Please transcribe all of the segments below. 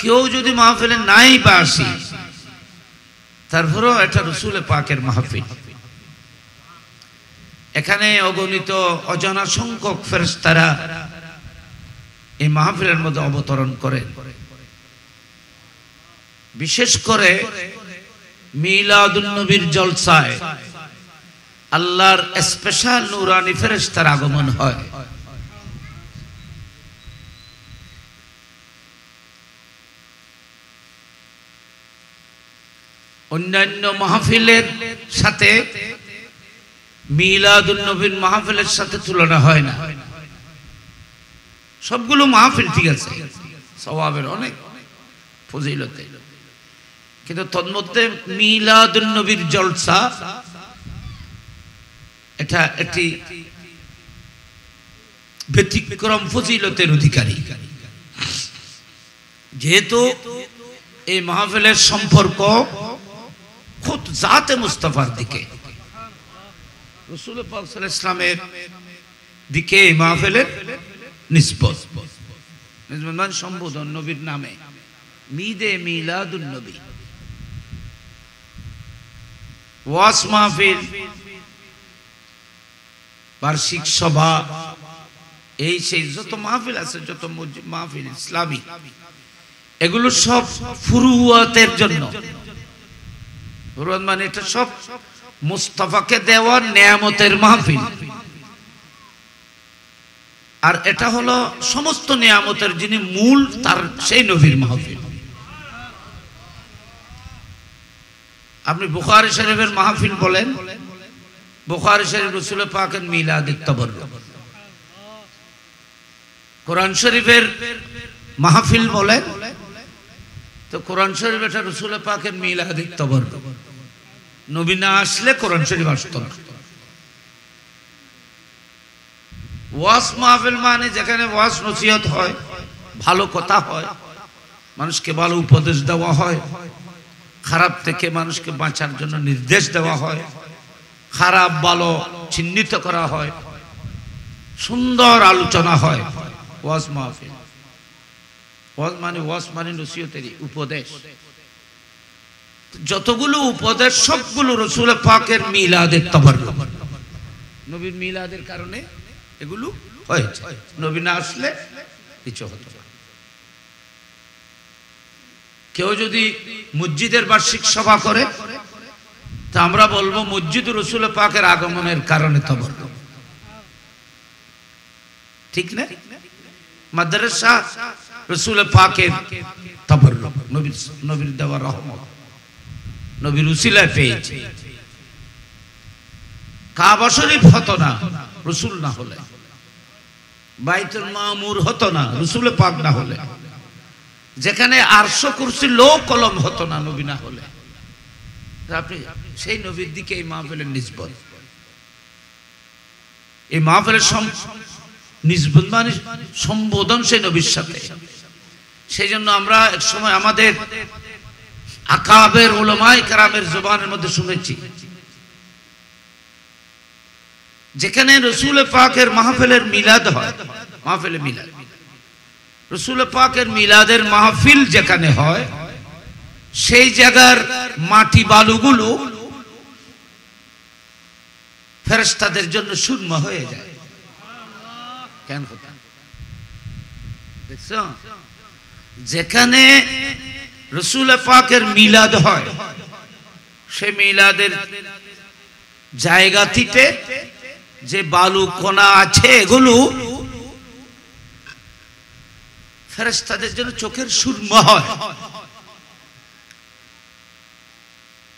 কেউ যদি মাহফিলে নাই বা আসি, তারপরেও এটা রসুল পাকের মাহফিল। এখানে অগণিত অজানা সংখ্যক ফেরেশতারা এই মাহফিলের মধ্যে অবতরণ করে। বিশেষ করে মিলাদুন নবীর জলসায় আল্লাহর স্পেশাল নূরানি ফেরেশতার আগমন হয়। অন্যান্য মাহফিলের সাথে মিলাদুন নবীর মাহফিলের সাথে তুলনা হয় না। সবগুলো মাহফিল ঠিক আছে, সওয়াবের অনেক ফজিলত, কিন্তু তন্মধ্যে মিলাদুন নবীর জলসা এটা একটি ব্যতিক্রম ফজিলতের অধিকারী। যেহেতু এই মাহফিলের সম্পর্ক খুদ জাতে মুস্তাফার দিকে, রাসূল পাক সাল্লাল্লাহু আলাইহি ওয়াসাল্লামের দিকে এই মাহফিলের নিসবত, মানে সম্বোধন নবীর নামে, ঈদে মিলাদুন নবী। ওয়াজ মাহফিল, বার্ষিক সভা, এই সেই যত মাহফিল আছে, যত মাহফিল ইসলামী, এগুলো সব ফুরুয়াতের জন্য। ফুরুয়াত মানে এটা সব মুস্তাফাকে দেওয়া নেয়ামতের মাহফিল, আর এটা হলো সমস্ত নেয়ামতের যিনি মূল, তার সেই নবীর মাহফিল। আপনি বুখারী শরীফের মাহফিল বলেন, বুখারী শরীফ রাসূল পাকের মিলাদের তাবাররুক। কোরআন শরীফের মাহফিল বলেন তো কোরআন শরীফ এটা রাসূল পাকের মিলাদের তাবাররুক। নবী না আসলে কোরআন শরীফ আসতো না। ওয়াজ মাহফিল মানে যেখানে ওয়াজ নসিহত হয়, ভালো কথা হয়, মানুষকে ভালো উপদেশ দেওয়া হয়, খারাপ থেকে মানুষকে বাঁচার জন্য নির্দেশ দেওয়া হয়, খারাপ ভালো চিহ্নিত করা হয়, সুন্দর আলোচনা হয়, ওয়াজ মাহফিল। ওয়াজ মানে নসিহতেরই উপদেশ। যতগুলো উপদেশ সবগুলো রাসূল পাকের মিলাদের তাবাররুক, নবীর মিলাদের কারণে এগুলো হয়েছে। নবী না আসলে কিছু হতো না। কেউ যদি মসজিদের বার্ষিক সভা করে, তা আমরা বলবো মসজিদ রাসূল পাকের আগমনের কারণে তাবাররুক, ঠিক না? মাদ্রাসা রাসূল পাকের তাবাররুক, নবীর দেওয়া রহমত, নবীর উসিলায় পেয়েছে। কাবা শরীফ হতো না রাসূল না হলে, বাইতুল মামুর হতো না রাসূল পাক না হলে, যেখানে আরশ কুরসি লৌহ কলম হতো না নবী না হলে। আপনি সেই নবীর দিকে এই মাহফিলের নিসবত, এই মাহফিলের নিসবত মানে সম্বোধন সেই নবীর সাথে। সেই জন্য আমরা এক সময় আমাদের আকাবের উলামায়ে কেরামের জবানের মধ্যে শুনেছি, যেখানে রাসূল পাকের মাহফিলের মিলাদ হয়, মাহফিলে মিলাদ, রাসূল পাকের মিলাদের মাহফিল যেখানে হয়, সেই জায়গার মাটি বালুগুলো ফেরেশতাদের জন্য সুরমা হয়ে যায়। কেন হতো? দেখছো, যেখানে রাসূল পাকের মিলাদ হয়, সেই মিলাদের জায়গাটিতে যে বালু কণা আছে, এগুলো ফেরেশতাদের জন্য চোখের সুরমা হয়।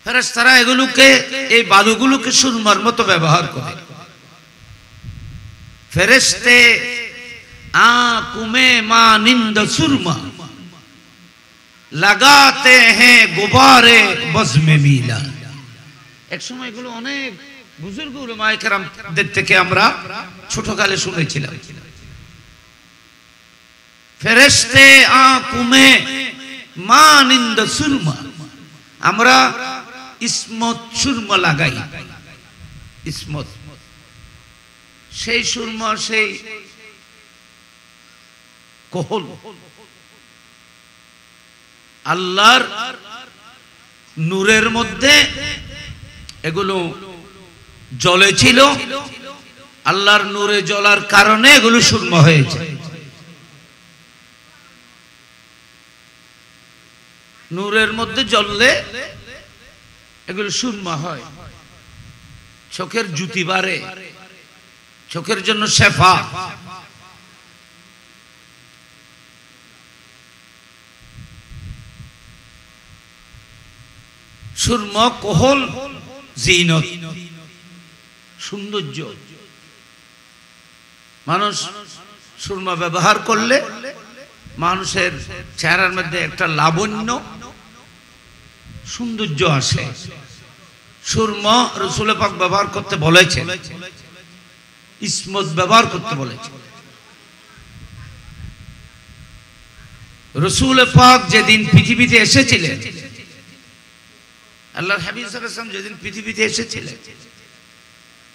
ফেরেশতারা এগুলোকে, এই বালুগুলোকে সুরমার মতো ব্যবহার করে। ফেরেশতে आंखों में मानिंद सुरमा लगाते हैं गुब्बारे बज़्म मिला। एक समय এগুলো অনেক বুজুর্গ উলামায়ে কেরামদের থেকে আমরা ছোটকালে শুনেছিলাম। ফেরেশতে आंखों में मानिंद सुरमा, আমরা ইসমত সুরমা লাগাই, ইসমত, সেই সুরমা, সেই কোহল আল্লাহর নূরের মধ্যে এগুলো জ্বলেছিল, আল্লাহর নূরে জ্বলার কারণে এগুলো সুরমা হয়েছে। নূরের মধ্যে জ্বললে এগুলো সুরমা হয়। চোখের জ্যোতি বাড়ে, চোখের জন্য শেফা। সুরমা কোহল, জিনত, সৌন্দর্য। মানুষ সুরমা ব্যবহার করলে মানুষের চেহারার মধ্যে একটা লাবণ্য, সৌন্দর্য আসে। সুরমা রাসূল পাক ব্যবহার করতে বলেছেন, ইসমত ব্যবহার করতে বলেছেন। রাসূল পাক যেদিন পৃথিবীতে এসেছিলেন, আল্লাহর হাবিব সাল্লাল্লাহু আলাইহি ওয়াসাল্লাম যেদিন পৃথিবীতে এসেছিলেন,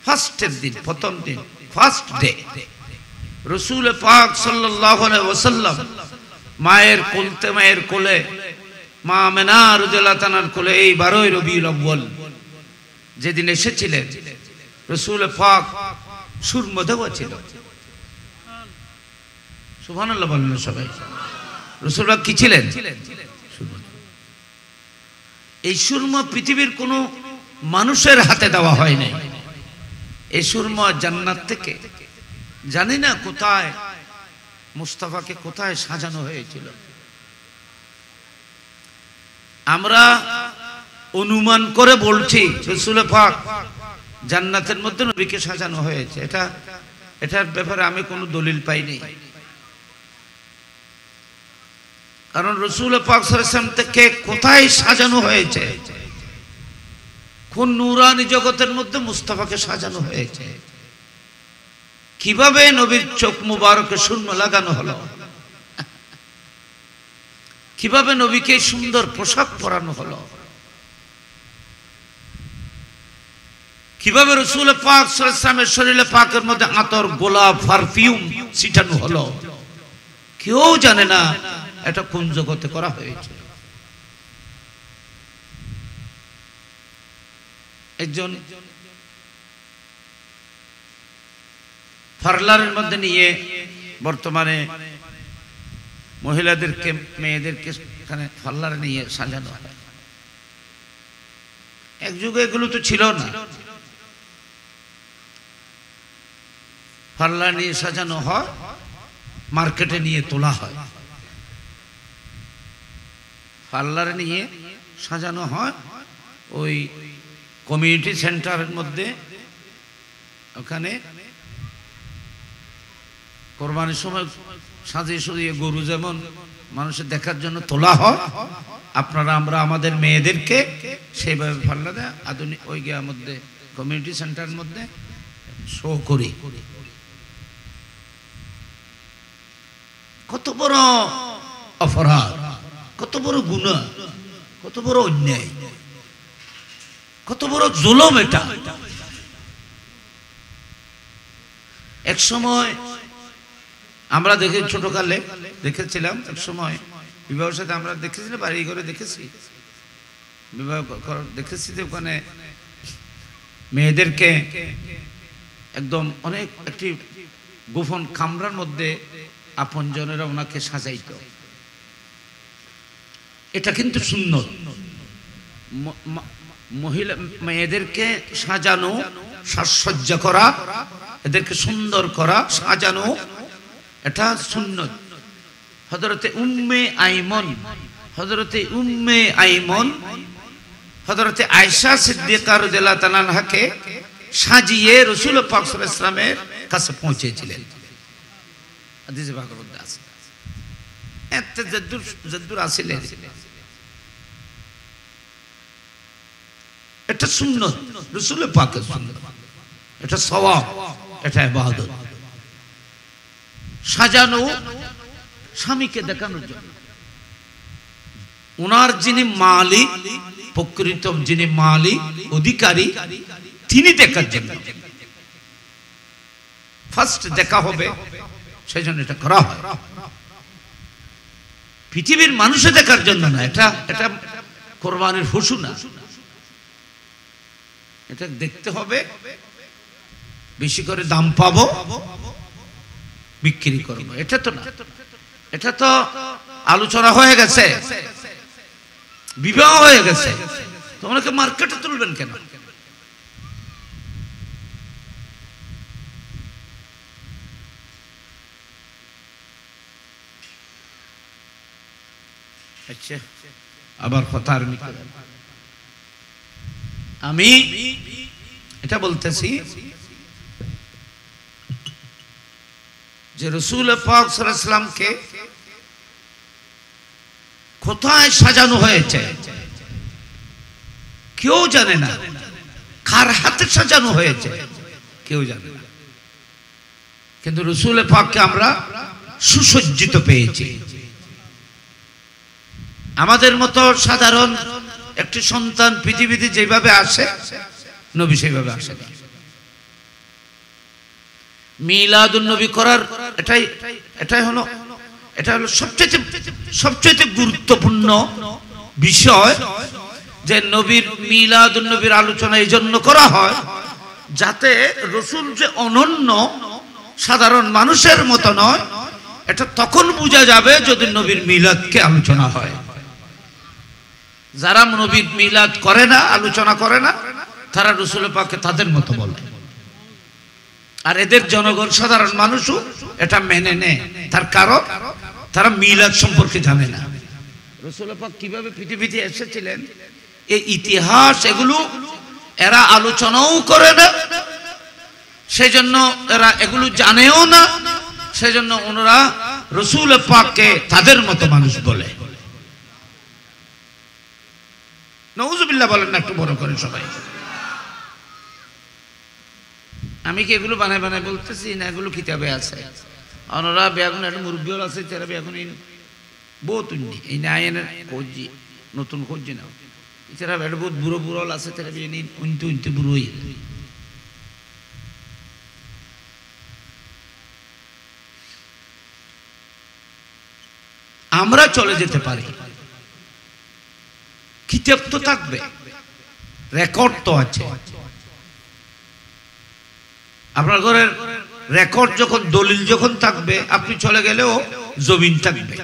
ফার্স্টের দিন, প্রথম দিন, ফার্স্ট ডে, রাসূল পাক সাল্লাল্লাহু আলাইহি ওয়াসাল্লাম মায়ের কোলতে, মায়ের কোলে, মা আমেনা রাদিয়াল্লাহু তাআলার কোলে এই 12 রবিউল আউয়াল যেদিন এসেছিলেন, রাসূল পাক সুরমা দেওয়া ছিল। সুবহানাল্লাহ বলেন সবাই। রাসূল পাক কি ছিলেন? এই সুরমা পৃথিবীর কোন মানুষের হাতে দেওয়া হয় নাই। এই সুরমা জান্নাত থেকে, জানি না কোথায় মুস্তাফাকে কোথায় সাজানো হয়েছিল। আমরা অনুমান করে বলছি রাসূল পাক জান্নাতের মধ্যে নবীকে সাজানো হয়েছে। এটার ব্যাপারে আমি কোনো দলিল পাইনি। কারণ রাসূল পাক সাল্লাল্লাহু আলাইহি ওয়াসাল্লাম থেকে কোথায় সাজানো হয়েছে, কোন নূরানি জগতের মধ্যে মুস্তাফাকে সাজানো হয়েছে, কিভাবে নবীর চোখ মুবারকে সুরমা লাগানো হলো, কিভাবে নবীকে সুন্দর পোশাক পরানো হলো, কিভাবে রাসূল পাক সাল্লাল্লাহু আলাইহি ওয়াসাল্লামের শরীরে পাকের মধ্যে আতর, গোলাপ, পারফিউম ছিটানো হলো, কেউ জানে না এটা কোন জগতে করা হয়েছে। একজন পার্লারের মধ্যে নিয়ে বর্তমানে মহিলাদেরকে, মেয়েদেরকে এখানে পার্লারে নিয়ে সাজানো হয়। এক যুগে এগুলো তো ছিল না। পার্লার নিয়ে সাজানো হয়, মার্কেটে নিয়ে তোলা হয়। পার্লারে নিয়ে সাজানো হয় ওই কমিউনিটি সেন্টারের মধ্যে। ওখানে কোরবানির সময় সাজিয়ে সাজিয়ে গরু যেমন মানুষের দেখার জন্য তোলা হয়, আপনারা আমরা আমাদের মেয়েদেরকে সেইভাবে পার্লারে আধুনিক ওই গিয়ার মধ্যে কমিউনিটি সেন্টারের মধ্যে শো করি। কত বড় অপরাধ, কত বড় গুনাহ, কত বড় অন্যায়, কত বড় জুলুম এটা। এক সময় আমরা দেখে, ছোটকালে দেখেছিলাম, এক সময় বিবাহের সাথে আমরা দেখেছি না, বাড়ি ঘরে দেখেছি, বিবাহ দেখেছি যে ওখানে মেয়েদেরকে একদম অনেক একটি গোপন কামরার মধ্যে আপনজনেরা ওনাকে সাজাইতো। এটা কিন্তু সুন্নত। মহিলা মেয়েদেরকে সাজানো, সাজসজ্জা করা, এদেরকে সুন্দর করা, সাজানো, এটা সুন্নত। হযরতে উম্মে আইমন, হযরতে উম্মে আইমন হযরতে আয়েশা সিদ্দিকা রাদিয়াল্লাহু তাআলা আনহাকে সাজিয়ে রাসূল পাক সাল্লাল্লাহু আলাইহি ওয়াসাল্লামের কাছে পৌঁছেছিলেন। হাদিসে পাকের মধ্যে আছে। এত যদ্দুর আসিলেন, এটা সুন্নত, রাসূল পাকের সুন্নত, এটা সওয়াব, এটা ইবাদত। সাজানো স্বামীকে দেখানোর জন্য, ওনার যিনি মালিক, প্রকৃত যিনি মালিক, অধিকারী, তিনি দেখার জন্য, ফার্স্ট দেখা হবে, সেই জন্য এটা করা হয়। পৃথিবীর মানুষে দেখার জন্য না, এটা এটা কোরবানির পশু না, এটা দেখতে হবে, বেশি করে দাম পাবো, বিক্রি করবো, এটা তো না। এটা তো আলোচনা হয়ে গেছে, বিবাহ হয়ে গেছে, তোমরা মার্কেটে তুলবেন কেন? আচ্ছা, আবার কথা আর আমি এটা বলতেছি যে রাসূল পাক সাল্লাল্লাহু আলাইহি ওয়াসাল্লামকে কোথায় সাজানো হয়েছে কেউ জানে না, কার হাতে সাজানো হয়েছে কেউ জানে না, কিন্তু রাসূল পাককে আমরা সুসজ্জিত পেয়েছি। আমাদের মতো সাধারণ একটি সন্তান পৃথিবীতে যেভাবে আসে, নবী সেইভাবে আসে না। মিলাদুন নবী করার এটাই হলো সবচেয়ে গুরুত্বপূর্ণ বিষয়, যে নবীর মিলাদুন নবীর আলোচনা এই জন্য করা হয় যাতে রাসূল যে অনন্য সাধারণ মানুষের মতো নয়, এটা তখন বোঝা যাবে যদি নবীর মিলাদকে আলোচনা হয়। যারা নবীর মিলাদ করে না, আলোচনা করে না, তারা রাসূল পাককে তাদের মতো বলে, আর এদের জনগণ সাধারণ মানুষও এটা মেনে নেয়। তার কারণ তারা মিলাদ সম্পর্কে জানে না। রাসূল পাক কিভাবে পৃথিবীতে এসেছিলেন এই ইতিহাস এগুলো এরা আলোচনাও করে না, সেজন্য এরা এগুলো জানেও না, সেজন্য ওনারা রাসূল পাককে তাদের মতো মানুষ বলে। নাউজুবিল্লাহ বলেন না একটু বড় করে সবাই। আমি কি এগুলো বানায় বানায় বলতেছি না, এগুলো কিতাবে আছে। ওনারা বেগুন একটা মুরব্বীও আছে, তারা বেগুন বহুত এই না খোঁজি, নতুন খোঁজি না, এছাড়া একটা বহুত বুড়ো বুড়ো আছে, তারা উনতে উনতে বুড়োই। আমরা চলে যেতে পারি, কিতাব তো থাকবে, রেকর্ড তো আছে। আপনার ঘরের রেকর্ড যখন, দলিল যখন থাকবে, আপনি চলে গেলেও জমিন থাকবে,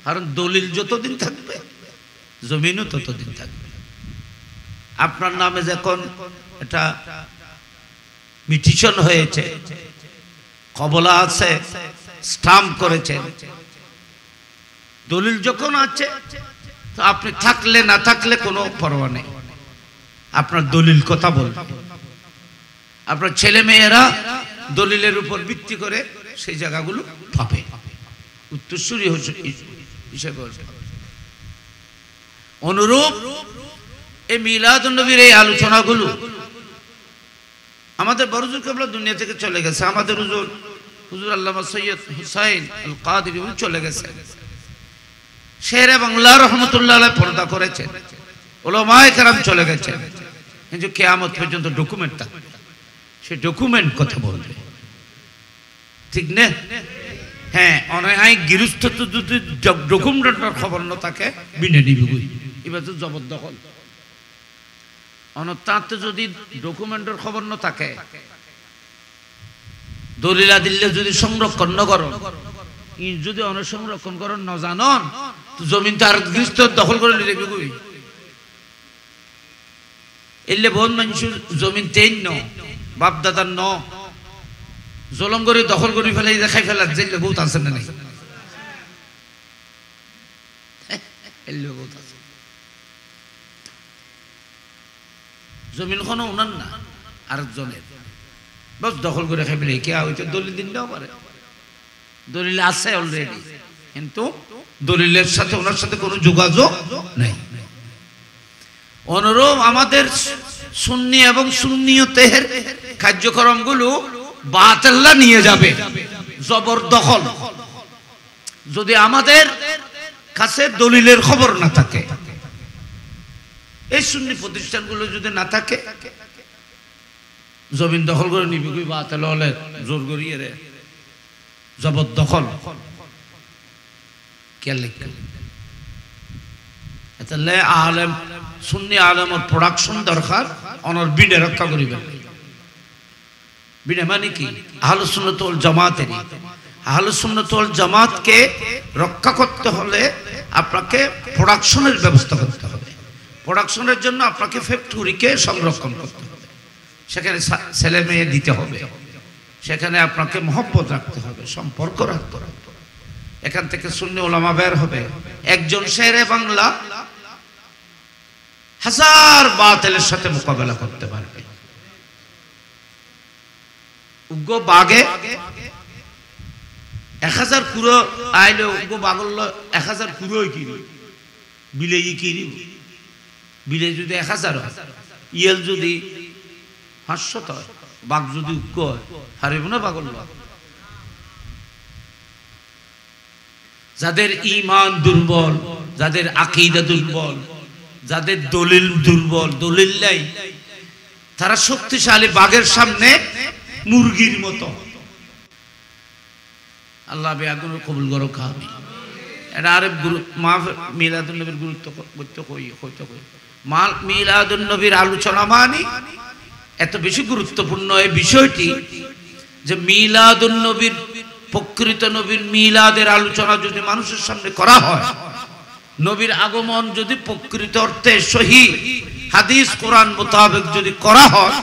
কারণ দলিল যতদিন থাকবে জমিনও ততদিন থাকবে। আপনার নামে যখন এটা মিটিশন হয়েছে, কবলা আছে, স্টাম্প করেছেন, দলিল যখন আছে, তো আপনি থাকলে না থাকলে কোনো পরোয়া নেই, আপনার দলিল কথা বলবে। আপনার ছেলে মেয়েরা দলিলের উপর ভিত্তি করে সেই জায়গাগুলো পাবে, উত্তরসূরি হিসেবে। অনুরূপ এই মিলাদুন নবীর এই আলোচনাগুলো আমাদের বড় হুজুর কেবলা দুনিয়া থেকে চলে গেছে, আমাদের হুজুর আল্লামা সৈয়দ হুসাইন আল কাদেরী চলে গেছে, শেরে বাংলা রহমতুল্লাহ আলাইহি পর্দা করেছেন, উলামায়ে কেরাম চলে গেছে, কিন্তু কিয়ামত পর্যন্ত ডকুমেন্ট থাকবে, সে ডকুমেন্ট কথা বলবে, ঠিক না? হ্যাঁ, অনেক গৃহস্থ তো যদি ডকুমেন্টের খবর না থাকে বিনে নিবি, এবার তো জবরদখল। অনতাতে যদি ডকুমেন্টের খবর না থাকে, দলিলা দিল্লে যদি সংরক্ষণ না করো, যদি সংরক্ষণ করেন না জানন, তো জমিন তার গৃহস্থ দখল করে নিলে বিগুই। এলে বহু মানুষ জমিন তেইন ন, বাপ দাদার ন, জলম করে দখল করে ফেলে দেখাই ফেলার যেগুলো বহুত আছে না, নাই বহুত আছে। জমিন কোনো উনার না, আরেকজনের, বস দখল করে খাই ফেলে কে হইতে দলিল দিন দেওয়া পারে, দলিল আছে অলরেডি, কিন্তু দলিলের সাথে ওনার সাথে কোনো যোগাযোগ নাই। অনুরূপ আমাদের সুন্নি এবং সুন্নিয়তের কার্যক্রমগুলো বাতিল্লা নিয়ে যাবে, জবরদখল, যদি আমাদের কাছে দলিলের খবর না থাকে। এই সুন্নি প্রতিষ্ঠানগুলো যদি না থাকে, জমিন দখল করে নিবি বাতিল হলে জোর করিয়ে রে, জবরদখল। কে লিখে তাহলে আলেম সুন্নি আলেমের প্রোডাকশন দরকার অনর বিনে রক্ষা করিবেন বিনে মানে কি আহলুস সুন্নাত ওয়াল জামাতের আহলুস সুন্নাত ওয়াল জামাতকে রক্ষা করতে হলে আপনাকে প্রোডাকশনের ব্যবস্থা করতে হবে প্রোডাকশনের জন্য আপনাকে ফ্যাক্টরিকে সংরক্ষণ করতে হবে সেখানে ছেলে মেয়ে দিতে হবে সেখানে আপনাকে মহব্বত রাখতে হবে সম্পর্ক রাখতে হবে এখান থেকে সুন্নি উলামা বের হবে একজন শেরে বাংলা হাজার বাতিলের সাথে মোকাবেলা করতে পারবে উগ্র বাগে 1000 কুরো আইলে উগ্র বাগল 1000 কুরোই কিনি বিলে কিনি বিলে যদি 1000 হয় ইয়েল যদি 500 হয় বাঘ যদি উগ্র হয় হারিব না পাগল যাদের ঈমান দুর্বল যাদের আকীদা দুর্বল যাদের দলিল দুর্বল দলিল নাই তারা শক্তিশালী বাঘের সামনে মুরগির মতো আল্লাহ বেআগুন কবুল করো আমি এটা আরে মিলাদুন নবীর গুরুত্ব করতে হইতে মিলাদুন নবীর আলোচনা মানে এত বেশি গুরুত্বপূর্ণ এই বিষয়টি যে মিলাদুন নবীর প্রকৃত নবীর মিলাদের আলোচনা যদি মানুষের সামনে করা হয় নবীর আগমন যদি প্রকৃত অর্থে সহি হাদিস কোরআন মোতাবেক যদি করা হয়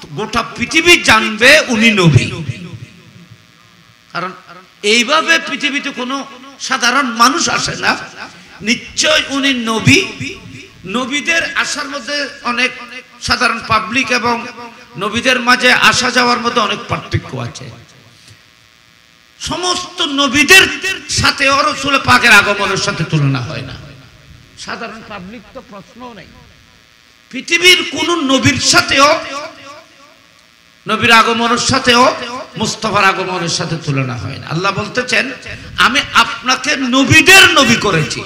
তো গোটা পৃথিবী জানবে উনি নবী কারণ এইভাবে পৃথিবীতে কোনো সাধারণ মানুষ আসে না নিশ্চয় উনি নবী নবীদের আসার মধ্যে অনেক সাধারণ পাবলিক এবং নবীদের মাঝে আসা যাওয়ার মধ্যে অনেক পার্থক্য আছে সমস্ত নবীদের সাথে রাসূল পাকের আগমনের সাথে তুলনা হয় না সাধারণ পাবলিক তো প্রশ্নও নাই পৃথিবীর কোন নবীর সাথেও নবীর আগমনের সাথেও মুস্তাফার আগমনের সাথে তুলনা হয় না আল্লাহ বলতেছেন আমি আপনাকে নবীদের নবী করেছি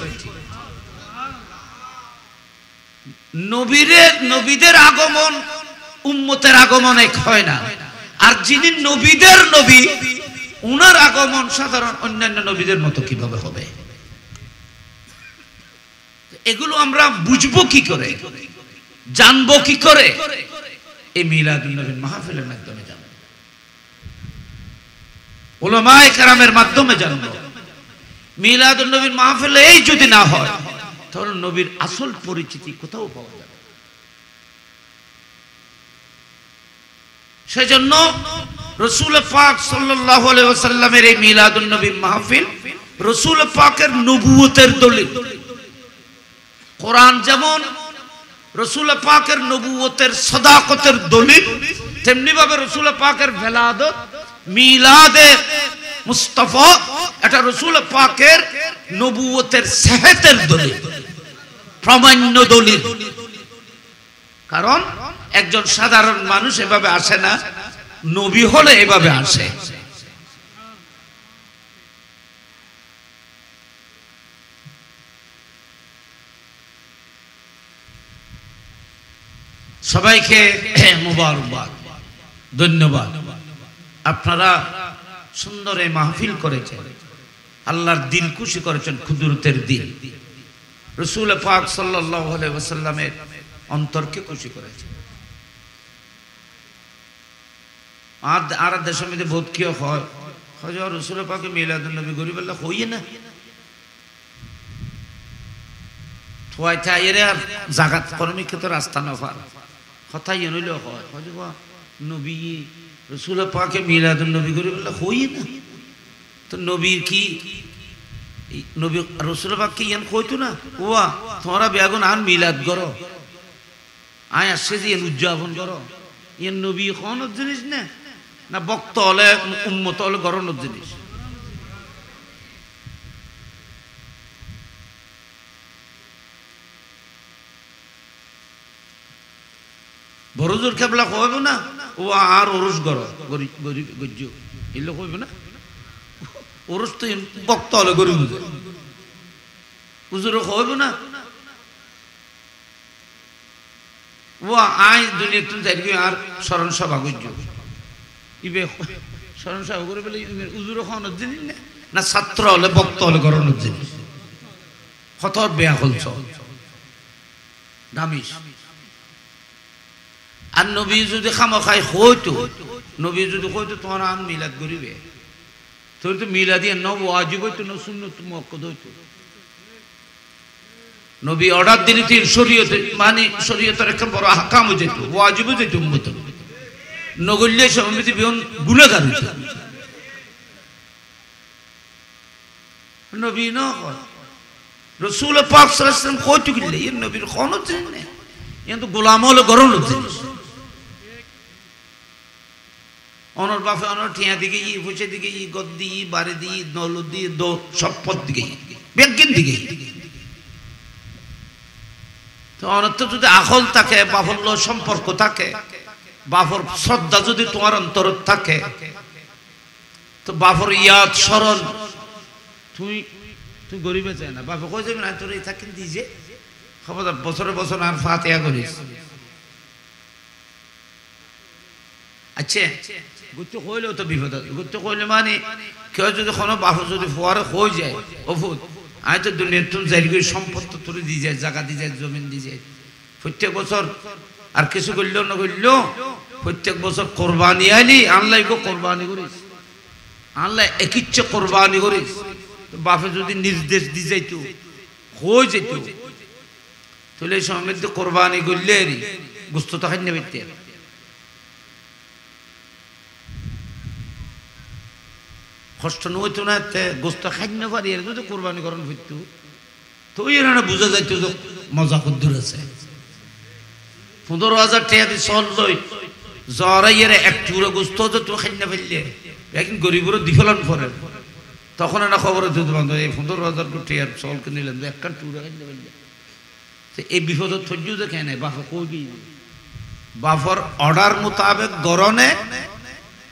নবীদের আগমন উম্মতের আগমন এক হয় না আর যিনি নবীদের নবী উনার আগমন সাধারণ অন্যান্য নবীদের মতো কিভাবে হবে এগুলো আমরা বুঝবো কি করে জানবো কি করে এই মিলাদুন নবীর মাহফিলের মাধ্যমে জানবো উলামায়ে কেরামের মাধ্যমে জানবো মিলাদুন নবীর মাহফিলে এই যদি না হয় তাহলে নবীর আসল পরিচিতি কোথাও পাওয়া যাবে সেজন্য রাসূল পাক সাল্লাল্লাহু আলাইহি ওয়াসাল্লামের এই মিলাদুন নবীর মাহফিল রাসূল পাকের নবুয়তের দলিল কোরআন যেমন রাসূল পাকের নবুয়তের সাদাকতের দলিল তেমনি ভাবে রাসূল পাকের ভেলাদত মিলাদে মুস্তাফা এটা রাসূল পাকের নবুয়তের সেহতের দলিল প্রামাণ্য দলিল কারণ একজন সাধারণ মানুষ এভাবে আসে না নবী হলে এভাবে আসে সবাইকে মোবারকবাদ ধন্যবাদ আপনারা সুন্দর এই মাহফিল করেছেন আল্লাহর দিল খুশি করেছেন কুদরতের দিল রাসূল পাক সাল্লাল্লাহু আলাইহি ওয়াসাল্লামের অন্তরকে খুশি করেছেন আর দেশের মধ্যে বহুত কি হয় হযরত রাসূল পাক মিলাদুন নবী গরিব আল্লাহ হইয়ে না থোয়াই তাইরে আর জাগাত কর্মী কে তো রাস্তা না পার কথা ইনইলো হয় হযরত নবী রাসূল পাক মিলাদুন নবী গরিব আল্লাহ হইয়ে না তো নবীর কি নবী রাসূল পাক কি ইয়ান কইতো না ওয়া তোমরা বেগুন আন মিলাদ করো আয় আসে যে উদযাপন করো ইয়ান নবী কোন জিনিস না না ভক্ত হলে উম্মত হলে গরনের জিনিস বড়জোর কেবলা কইব না ও আর ওরস গর গরিব গজ্জ এলে কইব না ওরস তো ভক্ত হলে গরিব বুঝে হুজুর কইব না ও আই দুনিয়া তুই যাই আর স্মরণ সভা গজ্জ ইবে স্মরণ সভা করে বলে হুজুর খাওয়ানোর জিনিস না ছাত্র হলে ভক্ত হলে গরনের জিনিস হতর বেয়া হলছ দামিস আর নবী যদি খামখাই হইতো নবী যদি হইতো তোমার আন মিলাদ করিবে তোর তো মিলাদি ন ওয়াজিব হইতো না সুন্নত মুআক্কাদ হইতো নবী অর্ডার দিলে তিন শরীয়তে মানে শরীয়তের একটা বড় আহকাম যেত ওয়াজিব যেত উম্মত নগল্য সমিতি বিহন গুনাহগার হইতো নবী ন রাসূল পাক সাল্লাল্লাহু আলাইহি ওয়াসাল্লাম কইতো কি এই নবীর কোন জিনিস নেই কিন্তু গোলাম হলো গরম জিনিস অনর বাফে অনর ঠিয়া দিকে ই ফুচে দিকে ই গদ্দি ই বারে দি নলদি দো সম্পদ দিকে বেগিন দিকে তো অনর্থ যদি আখল থাকে বাফল সম্পর্ক থাকে বাফর শ্রদ্ধা যদি তোমার অন্তর থাকে তো বাফর ইয়াদ স্মরণ তুই তুই গরিবে চাই না বাপে কই যাবি না তোর এই থাকেন দিছে খবরদার বছরে বছর আর ফাতিহা করিস আচ্ছা গুত্ত কইলেও তো বিপদ আছে গুত্ত কইলে মানে কেউ যদি কোনো বাপু যদি ফোয়ারে হয়ে যায় অফুত আয় তো দুনিয়ার তুমি যাই করে সম্পদ তো তোরে দিয়ে যায় জায়গা দিয়ে যায় জমিন দিয়ে যায় প্রত্যেক বছর আর কিছু করলেও না করলেও প্রত্যেক বছর কোরবানি আইলি আনলাই গো কোরবানি করিস আনলাই এক ইচ্ছে কোরবানি করিস বাপে যদি নির্দেশ দিয়ে যাইতো হয়ে যেত তাহলে এই সময় মধ্যে কোরবানি করলে গোস্ত তো খাই নেবে কষ্ট নইতো না গোস্ত খাই না পারি এর যদি কোরবানি করেন ফিরতো তো এর বোঝা যাইতো মজা কদ্দুর আছে 15,000 টাকা দিয়ে চল লই জরাইয়ের এক টুকরো গোস্ত তো তুমি খাই না ফেললে একদিন গরিবের দিফলান পরে তখন একটা খবর দিতে বান্ধব এই 15,000 টাকার চল কিনিলেন একটা টুকরো খাই না ফেললে এই বিপদের ধৈর্য দেখে নেই বাফা কই বাফর অর্ডার মোতাবেক গরনে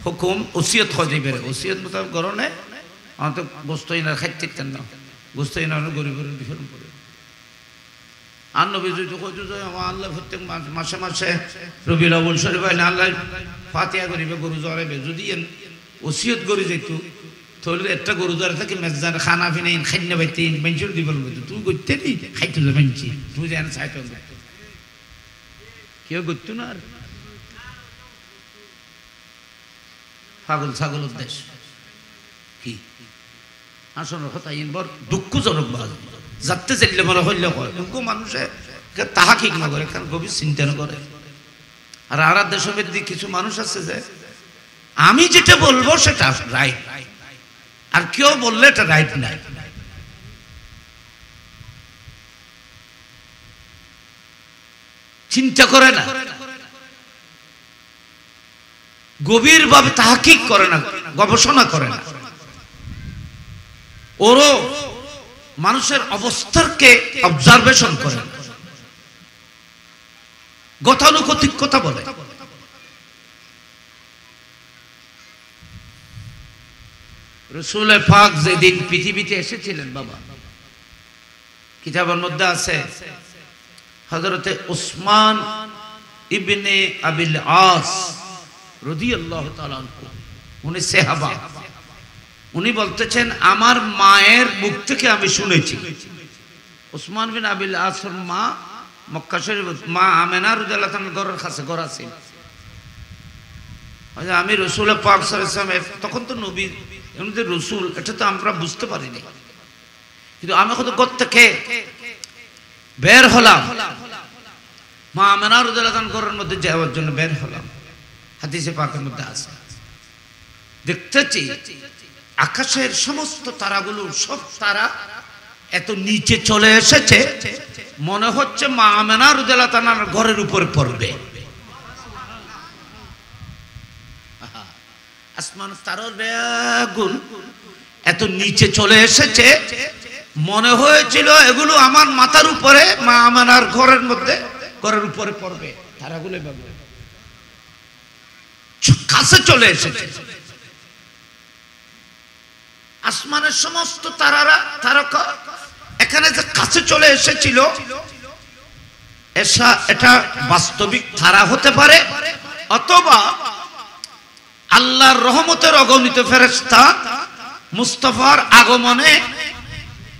হুকুম ওসিয়ত হয়ে যাবে ওসিয়ত মোতাবেক গরনে আমাদের গোস্ত ইনার খাইতে না গোস্ত ইনার গরিবের বিফলন করে আর নবী যদি কইতো যে আমার আল্লাহ প্রত্যেক মাসে মাসে রবিউল আউয়াল শরীফ আইলে আল্লাহ ফাতিহা করিবে গরু জরাইবে যদি ওসিয়ত করে যেত তাহলে একটা গরু জরা থাকে মেজদান খানা পিনা খাইনা বাইতে মেনচুর দিবল বলতো তুই করতে নি খাইতে যা মেনচি তুই জান চাইতো না কেউ করতো না আর পাগল ছাগল দেশ কি আসলে কথা বড় দুঃখজনক বাজ যাতে চাইলে মনে হইলে হয় কিন্তু মানুষে তাহা ঠিক না করে কারণ গভীর চিন্তা না করে আর আর দেশের মধ্যে কিছু মানুষ আছে যে আমি যেটা বলবো সেটা রাইট আর কেউ বললে এটা রাইট নাই চিন্তা করে না গভীরভাবে তাহকিক করে না গবেষণা করে না ওরও মানুষের অবস্থাকে অবজারভেশন করে গতানুগতিক কথা বলে রাসূল পাক যেদিন পৃথিবীতে এসেছিলেন বাবা কিতাবের মধ্যে আছে হযরতে উসমান ইবনে আবিল আস রাদিয়াল্লাহু তাআলা আনহু উনি সাহাবা উনি বলতেছেন আমার মায়ের মুখ থেকে আমি শুনেছি উসমান বিন আবিল আসর মা মক্কা শরীফ মা আমেনা রাদিয়াল্লাহু তাআলা ঘরের কাছে ঘর আছে আমি রাসূল পাক সাল্লাল্লাহু আলাইহি ওয়াসাল্লাম তখন তো নবী এমনি রাসূল এটা তো আমরা বুঝতে পারিনি কিন্তু আমি কত ঘর থেকে বের হলাম মা আমেনা রাদিয়াল্লাহু তাআলা ঘরের মধ্যে যাওয়ার জন্য বের হলাম হাদিসে পাকের মধ্যে আছে দেখতেছি আকাশের সমস্ত তারাগুলো সব তারা এত নিচে চলে এসেছে মনে হচ্ছে মা আমেনা রাদিয়াল্লাহু তাআলার ঘরের উপর পড়বে আসমান তারার বেগুন এত নিচে চলে এসেছে মনে হয়েছিল এগুলো আমার মাথার উপরে মা আমেনার ঘরের মধ্যে ঘরের উপরে পড়বে তারাগুলো বেগুন কাছে চলে এসেছে আসমানের সমস্ত তারারা তারকা এখানে যে কাছে চলে এসেছিল এটা বাস্তবিক তারা হতে পারে অথবা আল্লাহর রহমতের অগণিত ফেরেশতা মুস্তাফার আগমনে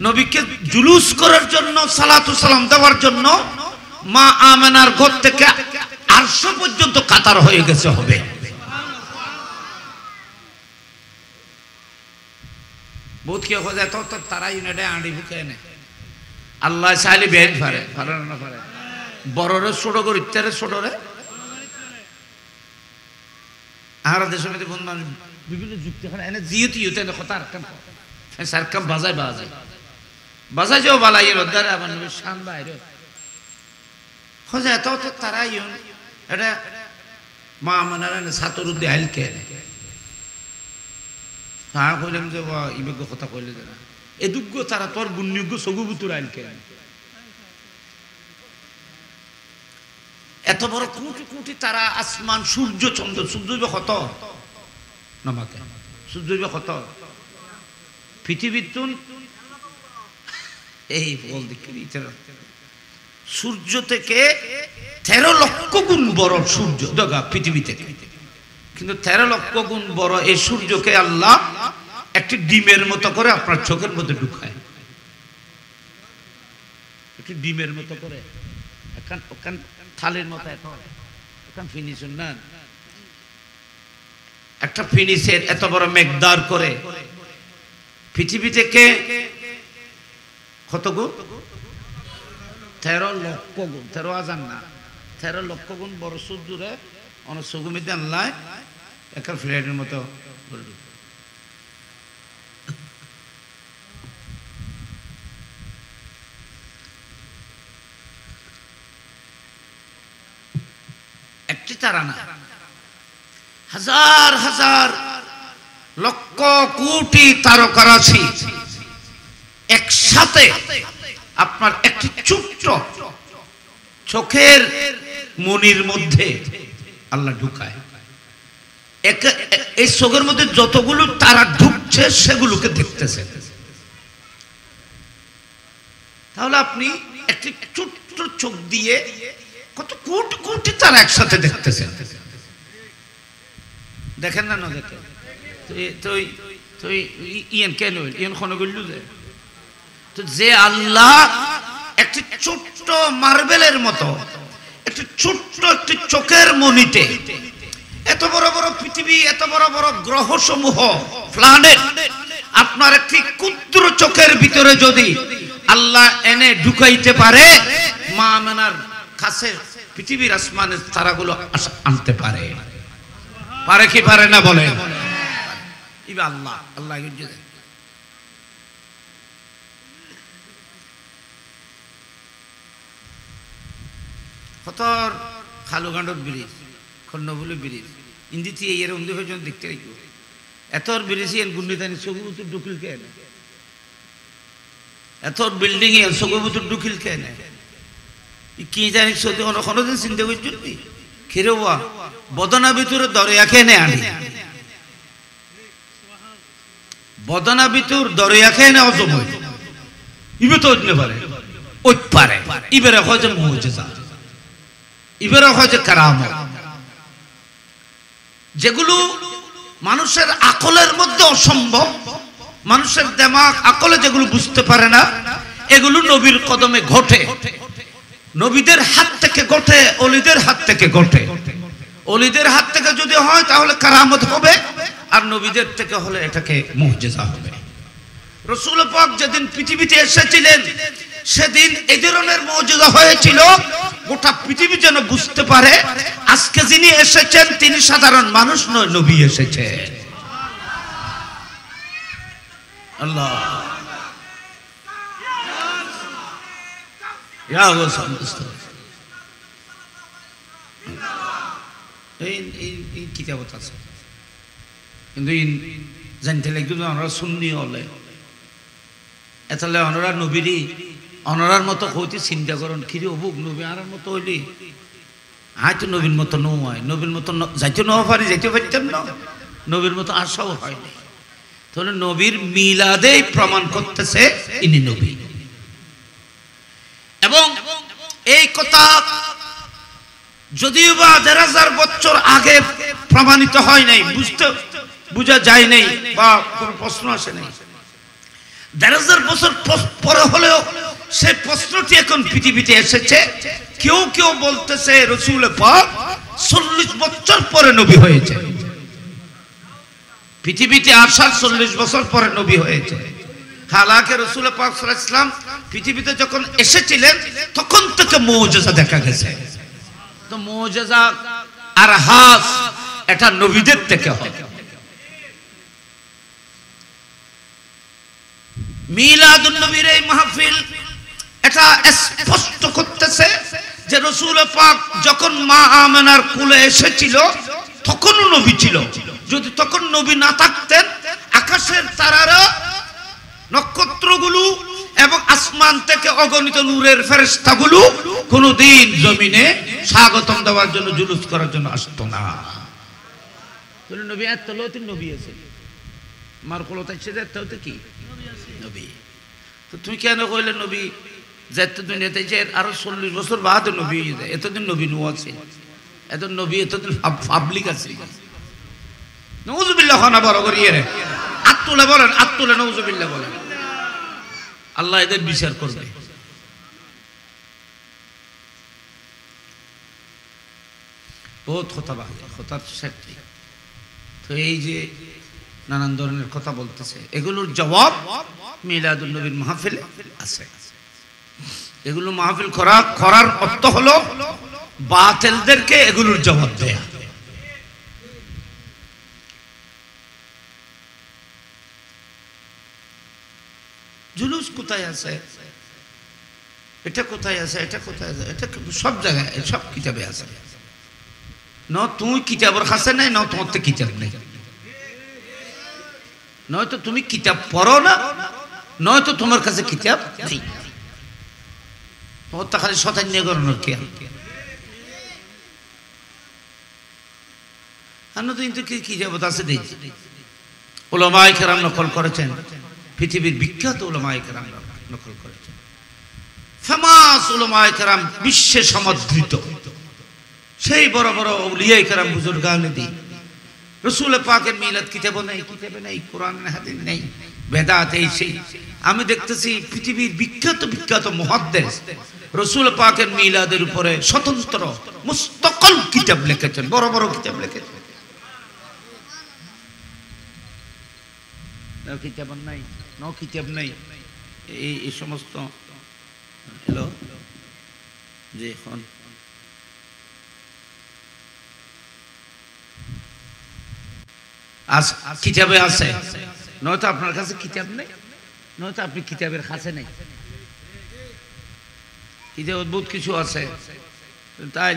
নবীকে জুলুস করার জন্য সালাতু সালাম দেওয়ার জন্য মা আমেনার ঘর থেকে আরশ পর্যন্ত কাতার হয়ে গেছে হবে। বহুত কি হয়ে যায় তো তারা ইউনাইটে আঁড়ি বুকে এনে আল্লাহ চাইলে বেন পারে পারে না পারে বড়রে ছোট করে ইত্যারে ছোটরে আর দেশের মধ্যে বন্ধু মানুষ বিভিন্ন যুক্তি এনে জিওতি ইউতে কথা আর কাম সার কাম বাজায় বাজায় যাও বালাই রদ্দারে আবার নবীর শান বাইরে খোঁজা এত তো তারা ইউন এটা মা মানারা ছাত্র উদ্দে আইল কে হ্যাঁ কইলাম যে ইবেগ্য কথা কইলে যে না এদুগ্য তারা তোর বুন্নিগ্য সগুবুতুর আইল কে এত বড় কোটি কোটি তারা আসমান সূর্য চন্দ্র সূর্য কত নামাকে সূর্য কত পৃথিবীর তুন এই বল দেখি সূর্য থেকে 13 লক্ষ গুণ বড় সূর্য দেখা পৃথিবী থেকে কিন্তু 13 লক্ষ গুণ বড় এই সূর্যকে আল্লাহ একটি ডিমের মতো করে আপনার চোখের মধ্যে ঢুকায় একটি ডিমের মতো করে এখন থালের মতো এখন ফিনিশন না একটা ফিনিশের এত বড় মেঘদার করে পৃথিবী থেকে কত গুণ 13 লক্ষ গুণ 13,000 না 13 লক্ষ গুণ বড় সূর্যরে অনেক সুগমিতে আল্লাহ একটা ফ্ল্যাটের মতো একটি তারা না হাজার হাজার লক্ষ কোটি তারকারাশি একসাথে আপনার একটি ছোট্ট চোখের মনির মধ্যে আল্লাহ ঢুকায় এই চোখের মধ্যে যতগুলো তারা ঢুকছে সেগুলোকে দেখতেছে তাহলে আপনি একটি ছোট্ট চোখ দিয়ে কত কোটি কোটি তারা একসাথে দেখতেছেন দেখেন না না দেখেন তো ইয়ান কেন ইয়ান কোনো গল্লু যে তো যে আল্লাহ একটি ছোট্ট মার্বেলের মতো একটি ছোট্ট একটি চোখের মনিতে এত বড় বড় পৃথিবী এত বড় বড় গ্রহ সমূহ প্ল্যানেট আপনার একটি ক্ষুদ্র চোখের ভিতরে যদি আল্লাহ এনে ঢুকাইতে পারে মা আমেনার কাছে পৃথিবীর আসমানের তারাগুলো আনতে পারে পারে কি পারে না বলেন ইবা আল্লাহ আল্লাহ কতর খালুগান্ডর ব্রিজ খন্নবুলি ব্রিজ ইন্দিতে এর অন্ধ হয়ে যখন দেখতে রাখবো এতর ব্রিজে গুন্ডিতানি সগুবুতুর ডুকিল কে না এতর বিল্ডিং এ সগুবুতুর ডুকিল কে না কি জানি সত্যি কোনোদিন চিন্তা করছি খেরে হওয়া বদনা ভিতরে দরিয়া খেয়ে আনি বদনা ভিতর দরিয়া খেয়ে নেওয়া সময় ইবে তো উঠতে পারে ওই পারে ইবেরে হয় যে মুজিজা ইবেরে হয় যে কারামত যেগুলো মানুষের আকলের মধ্যে অসম্ভব মানুষের দিমাগ আকলে যেগুলো বুঝতে পারে না এগুলো নবীর কদমে ঘটে নবীদের হাত থেকে ঘটে ওলিদের হাত থেকে ঘটে ওলিদের হাত থেকে যদি হয় তাহলে কারামত হবে আর নবীদের থেকে হলে এটাকে মুজিজা হবে রাসূল পাক যেদিন পৃথিবীতে এসেছিলেন সেদিন এই ধরনের মুজিজা হয়েছিল গোটা পৃথিবী যেন বুঝতে পারে আজকে যিনি এসেছেন তিনি সাধারণ মানুষ নয় নবী এসেছেন আল্লাহ ইয়া রাসূল এই কিতাবত আছে কিন্তু জানতে লাগবে আমরা সুন্নি হলে এতলে অনরা নবীরই অনরার মতো হইতে চিন্তা করেন খিরে অবুক নবী আর মতো হইলি হয়তো নবীর মতো নয় নবীর মতো যাইতে ন পারি যাইতে পারতাম না নবীর মতো আশাও হয়নি তাহলে নবীর মিলাদেই প্রমাণ করতেছে ইনি নবী এবং এই কথা যদিও বা 1000 বছর আগে প্রমাণিত হয় নাই বুঝা যায় নাই বা কোনো প্রশ্ন আসে নাই 1,500 বছর পরে হলেও সেই প্রশ্নটি এখন পৃথিবীতে এসেছে। কেউ কেউ বলতেছে রাসূল পাক 40 বছর পরে নবী হয়েছে, পৃথিবীতে আসার 40 বছর পরে নবী হয়েছে। হালাকে রাসূল পাক সাল্লাল্লাহু আলাইহি ওয়াসাল্লাম পৃথিবীতে যখন এসেছিলেন তখন থেকে মুজিজা দেখা গেছে। তো মুজিজা আর হাস এটা নবীদের থেকে হয়। মিলাদুন নবীর এই মাহফিল এটা স্পষ্ট করতেছে যে রাসূল পাক যখন মা আমেনার কোলে এসেছিল তখনও নবী ছিল। যদি তখন নবী না থাকতেন আকাশের তারারা, নক্ষত্রগুলো এবং আসমান থেকে অগণিত নূরের ফেরেশতাগুলো কোনদিন জমিনে স্বাগতম দেওয়ার জন্য, জুলুস করার জন্য আসতো না। বলে নবী এত লতিন নবী আছে, মার কোলতাই সে যেতে হতে কি নবী। তো তুমি কেন কইলে নবী যেতে দুনিয়াতে যে আরো 40 বছর বাদ নবী হয়ে যায়? এতদিন নবী নু আছে, এত নবী এতদিন পাবলিক আছে। নাউযুবিল্লাহ না বড় করিয়ে রে আত্তুলে বলেন, আত্তুলে নাউযুবিল্লাহ বলেন। আল্লাহ এদের বিচার করবে। বহুত কথা বলে, কথার সাথে তো এই যে নানান ধরনের কথা বলতেছে, এগুলোর জবাব মিলাদুন নবীর মাহফিলে আছে। এগুলো মাহফিল করার অর্থ হলো বাতিলদেরকে এগুলোর জবাব দেয়া। জুলুস কোথায় আছে, এটা কোথায় আছে, এটা কোথায় আছে, এটা সব জায়গায়, সব কিতাবে আছে। ন তুই কিতাবের কাছে নাই, ন তোমার তো কিতাব নেই। নয়তো তুমি কিতাব পড়ো না, নয়তো তোমার কাছে কিতাব নেই। তোমার তো খালি শতান্য করানোর কে কিন্তু কি যাবত আছে দেখি। উলামায়ে কেরাম নকল করেছেন, পৃথিবীর বিখ্যাত উলামায়ে কেরাম নকল করেছেন। ফেমাস উলামায়ে কেরাম, বিশ্বে সমাদৃত সেই বড় বড় আউলিয়ায়ে কেরাম, বুজুর্গানে দিন। রাসূল পাকের মিলাদ কিতাবে নেই, কিতাবে নেই, কোরআন হাদিস নেই, বেদাত এই সেই। আমি দেখতেছি পৃথিবীর বিখ্যাত বিখ্যাত মুহাদ্দিস রাসূল পাকের মিলাদের উপরে স্বতন্ত্র মুস্তাকিল কিতাব লিখেছেন, বড় বড় কিতাব লিখেছেন। কিতাব নাই, কিতাব নাই, এই সমস্ত হ্যালো যে এখন কিতাবে আছে, নয়তো আপনার কাছে কিতাব নেই, নয়তো আপনি কিতাবের কাছে নেই। কিতাব অদ্ভুত কিছু আছে। তাই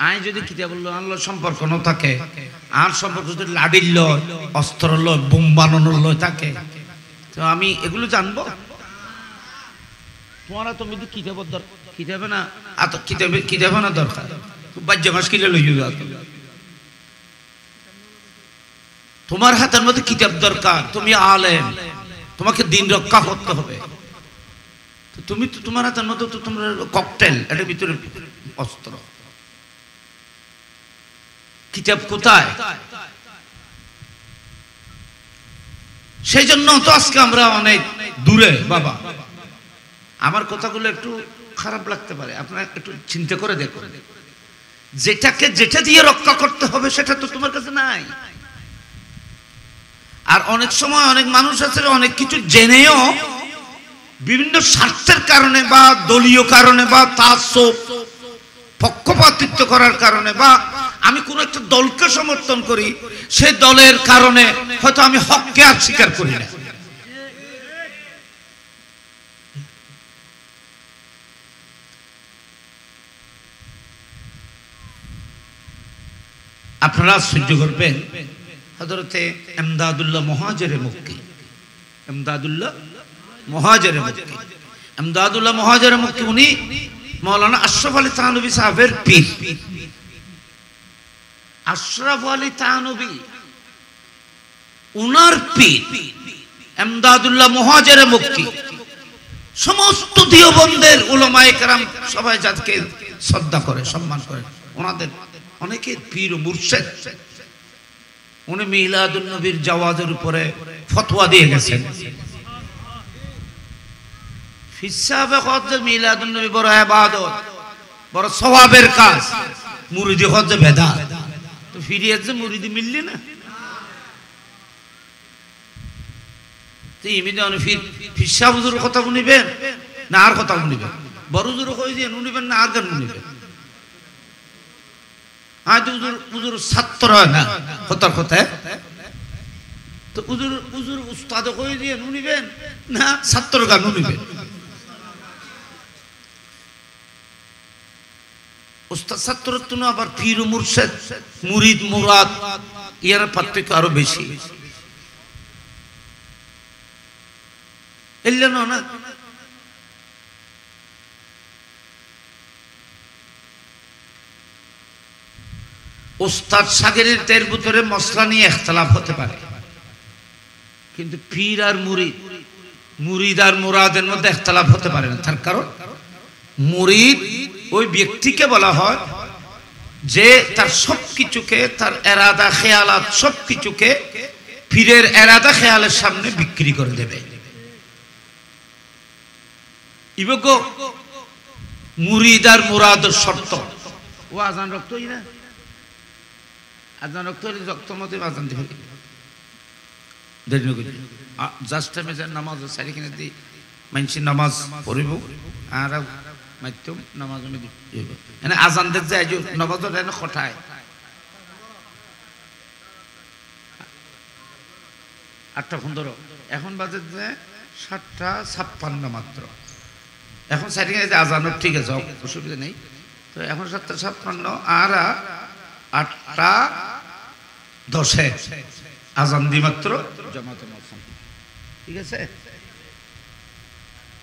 আই যদি কিতাব আল্লাহ সম্পর্ক ন থাকে, আর সম্পর্ক যদি লাড়ির লয়, অস্ত্র লয়, বোম বানানোর লয় থাকে, তো আমি এগুলো জানবো? তোমারা তুমি তো কিতাবের দরকার, কিতাবে না কিতাবে না দরকার, বাজ্য মাস কিনে লই যাও। তোমার হাতের মধ্যে কিতাব দরকার, তুমি আলেম, তোমাকে দিন রক্ষা করতে হবে। তুমি তো তোমার হাতের মধ্যে তো তোমার ককটেল, এটার ভিতরে অস্ত্র। কিতাব কোথায়? সেই জন্য তো আজকে আমরা অনেক দূরে। বাবা, আমার কথাগুলো একটু খারাপ লাগতে পারে, আপনারা একটু চিন্তা করে দেখুন। যেটা দিয়ে রক্ষা করতে হবে সেটা তো তোমার কাছে নাই। আর অনেক সময় অনেক মানুষ আছে অনেক কিছু জেনেও বিভিন্ন স্বার্থের কারণে বা দলীয় কারণে বা তাসসুব, পক্ষপাতিত্ব করার কারণে, বা আমি কোন একটা দলকে সমর্থন করি, সেই দলের কারণে হয়তো আমি হককে আর স্বীকার করি না। আপনারা সহ্য করবেন। হযরতে ইমদাদুল্লাহ মুহাজিরে মক্কি, ইমদাদুল্লাহ মুহাজিরে মক্কি, ইমদাদুল্লাহ মুহাজিরে মক্কি উনি মাওলানা আশরাফ আলী থানভী সাহেবের পীর। আশরাফ আলী থানভী উনার পীর ইমদাদুল্লাহ মুহাজিরে মক্কি। সমস্ত দেওবন্দের উলামায়ে কেরাম সবাই যাকে শ্রদ্ধা করে, সম্মান করে, ওনাদের অনেকের পীর ও মুর্শিদ। উনি মিলাদুন নবীর জাওয়াজের উপরে ফতোয়া দিয়ে গেছেন। ফিসাবে কত যে মিলাদুন নবী বড় ইবাদত বড় সওয়াবের কাজ মুরিদি কত যে বেদাত তো ফিরিয়ে যে মুরিদি মিললি না তো ইমিনে অন ফিসা হুজুর কথা শুনিবেন না আর কথা শুনিবেন বড় হুজুর কই দিয়ে শুনিবেন না আর গান শুনিবেন আজ হুজুর হুজুর ছাত্র হয় না কথার কথা তো হুজুর হুজুর উস্তাদ কই দিয়ে শুনিবেন না ছাত্র গান শুনিবেন উস্তাদ ছাত্র তো না আবার পীর মুর্শিদ মুরিদ মুরাদ এর পার্থক্য আরো বেশি এলে না উস্তাদ শাগিরদের ভিতরে মসলা নিয়ে ইখতিলাফ হতে পারে কিন্তু পীর আর মুরিদ মুরিদ আর মুরাদের মধ্যে ইখতিলাফ হতে পারে না তার কারণ মুরিদ ওই ব্যক্তিকে বলা হয় যে তার সবকিছুকে তার এরাদা খেয়ালাত সবকিছুকে পীরের এরাদা খেয়ালের সামনে বিক্রি করে দেবে ইবক মুরিদ আর মুরাদের শর্ত ও আজান রক্তই না আজান রক্ত হলে রক্তমতে আজান দিবে দেরি নকরি জাস্ট টাইমে যে নামাজ সারি কিনে দি মানসি নামাজ পড়িব আর মাধ্যম নামাজ আমি দিব এনে আজান দেখ যায় যে নামাজের এনে খটায় 8:15 এখন বাজে যে 7:56 মাত্র এখন সারি কিনে যে আজান ঠিক আছে অসুবিধা নেই তো এখন 7:56 আর 8:10 আজান দি মাত্র জামাতে মৌসুম ঠিক আছে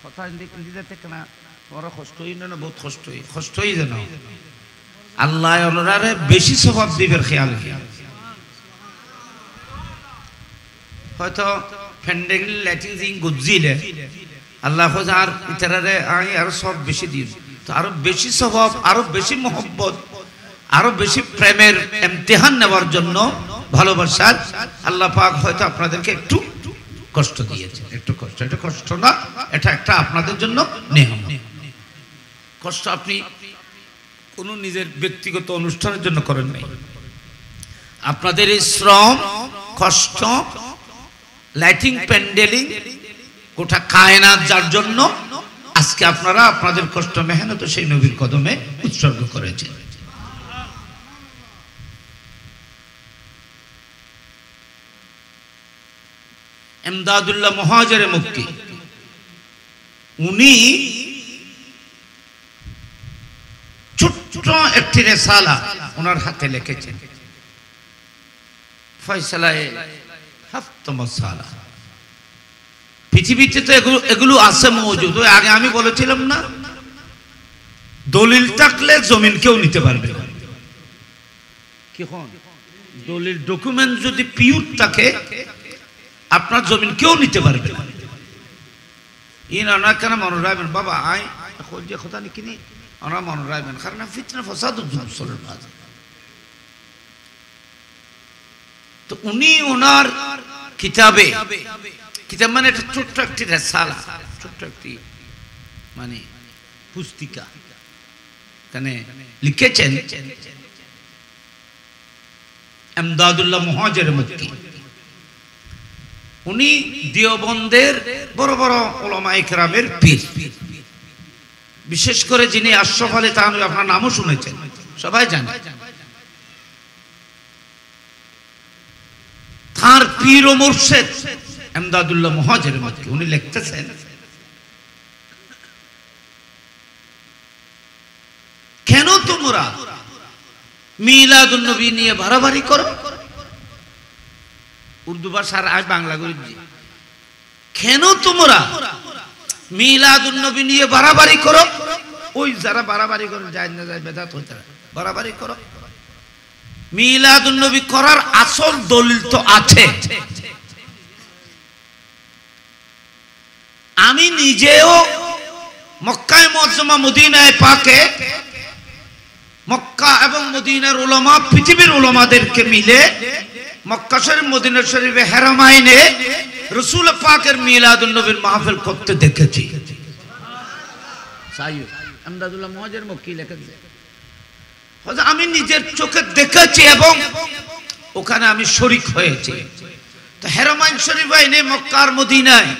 কথা দিতে থেকে না বড় কষ্টই না বহুত কষ্টই যেন আল্লাহ ওনারে বেশি সওয়াব দিবের খেয়াল হয়তো ফেন্ডেল ল্যাটিং জিং গুজিলে আল্লাহ আর ইতারে আরো সব বেশি দিন তো আরো বেশি সওয়াব আরো বেশি মহব্বত আরো বেশি প্রেমের ইমতিহান নেওয়ার জন্য ভালোবাসার আল্লাহ পাক হয়তো আপনাদেরকে একটু কষ্ট দিয়েছে একটু কষ্ট এটা কষ্ট না এটা একটা আপনাদের জন্য নিয়ম কষ্ট আপনি কোন নিজের ব্যক্তিগত অনুষ্ঠানের জন্য করেন নাই আপনাদের এই শ্রম কষ্ট লাইটিং প্যান্ডেলিং গোটা কায়নাত যার জন্য আজকে আপনারা আপনাদের কষ্ট মেহনত সেই নবীর কদমে উৎসর্গ করেছেন ইমদাদুল্লাহ মুহাজির মক্কি উনি ছোট্ট একটি রিসালা ওনার হাতে লিখেছেন ফয়সালায়ে হাফত মাসালা পৃথিবীতে তো এগুলো আছে মওজুদ ওই আগে আমি বলেছিলাম না দলিল থাকলে জমিন কেউ নিতে পারবে না কি কোন দলিল ডকুমেন্ট যদি পিওর থাকে আপনার জমিন কেউ নিতে পারবে না ইনা কেন মনে রাখবেন বাবা আই যে কথা নিকিনি ওনারা মনে রাখবেন কারণ ফিতনা ফসাদ তো উনি ওনার কিতাবে কিতাব মানে একটা ছোট্ট একটি রিসালা ছোট্ট একটি মানে পুস্তিকা এখানে লিখেছেন ইমদাদুল্লাহ মুহাজির মক্কি উনি দেওবন্দের বড় বড় উলামায়ে কেরামের পীর বিশেষ করে যিনি আশরাফ আলী থানভী আপনার নামও শুনেছেন সবাই জানে তার পীর ও মুর্শিদ ইমদাদুল্লাহ মুহাজির মক্কি উনি লিখতেছেন কেন তোমরা মিলাদুন নবী নিয়ে বাড়াবাড়ি করো উর্দু ভাষার আজ বাংলা করে দিই কেন তোমরা মিলাদুন নবী নিয়ে বাড়াবাড়ি করো ওই যারা বাড়াবাড়ি করে যায় না যায় বেদাত হইতে বাড়াবাড়ি করো মিলাদুন নবী করার আসল দলিল তো আছে আমি নিজেও মক্কায় মুআজ্জমা মদিনায় পাকে মক্কা এবং মদিনার উলামা পৃথিবীর উলামাদেরকে মিলে মক্কা শরীফ মদিনা শরীফে হেরামাইনে রাসূল পাকের মিলাদুন নবীর মাহফিল করতে দেখেছি সাইয়দ আমদাদুল্লাহ মুহাজির মক্কি লিখেছে হযরত আমি নিজের চোখে দেখেছি এবং ওখানে আমি শরীক হয়েছি তো হেরমাইন শরীফ আইনে মক্কার মদিনায়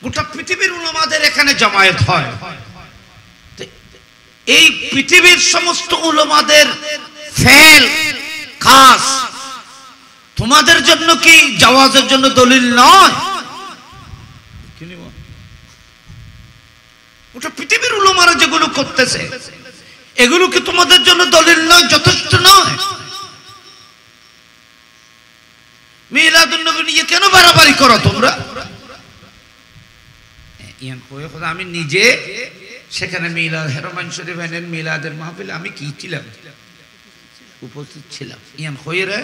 গোটা পৃথিবীর উলামাদের এখানে জামায়াত হয় এই পৃথিবীর সমস্ত উলামাদের ফেল খাস তোমাদের জন্য কি জাওয়াজের জন্য দলিল নয় গোটা পৃথিবীর উলামারা যেগুলো করতেছে এগুলো কি তোমাদের জন্য দলিল নয় যথেষ্ট নয় মিলাদুন নবী নিয়ে কেন বাড়াবাড়ি করো তোমরা আমি নিজে সেখানে মিলাদ হেরমান শরীফের মিলাদের মাহফিলে আমি কি ছিলাম উপস্থিত ছিলাম ইয়ান হইরে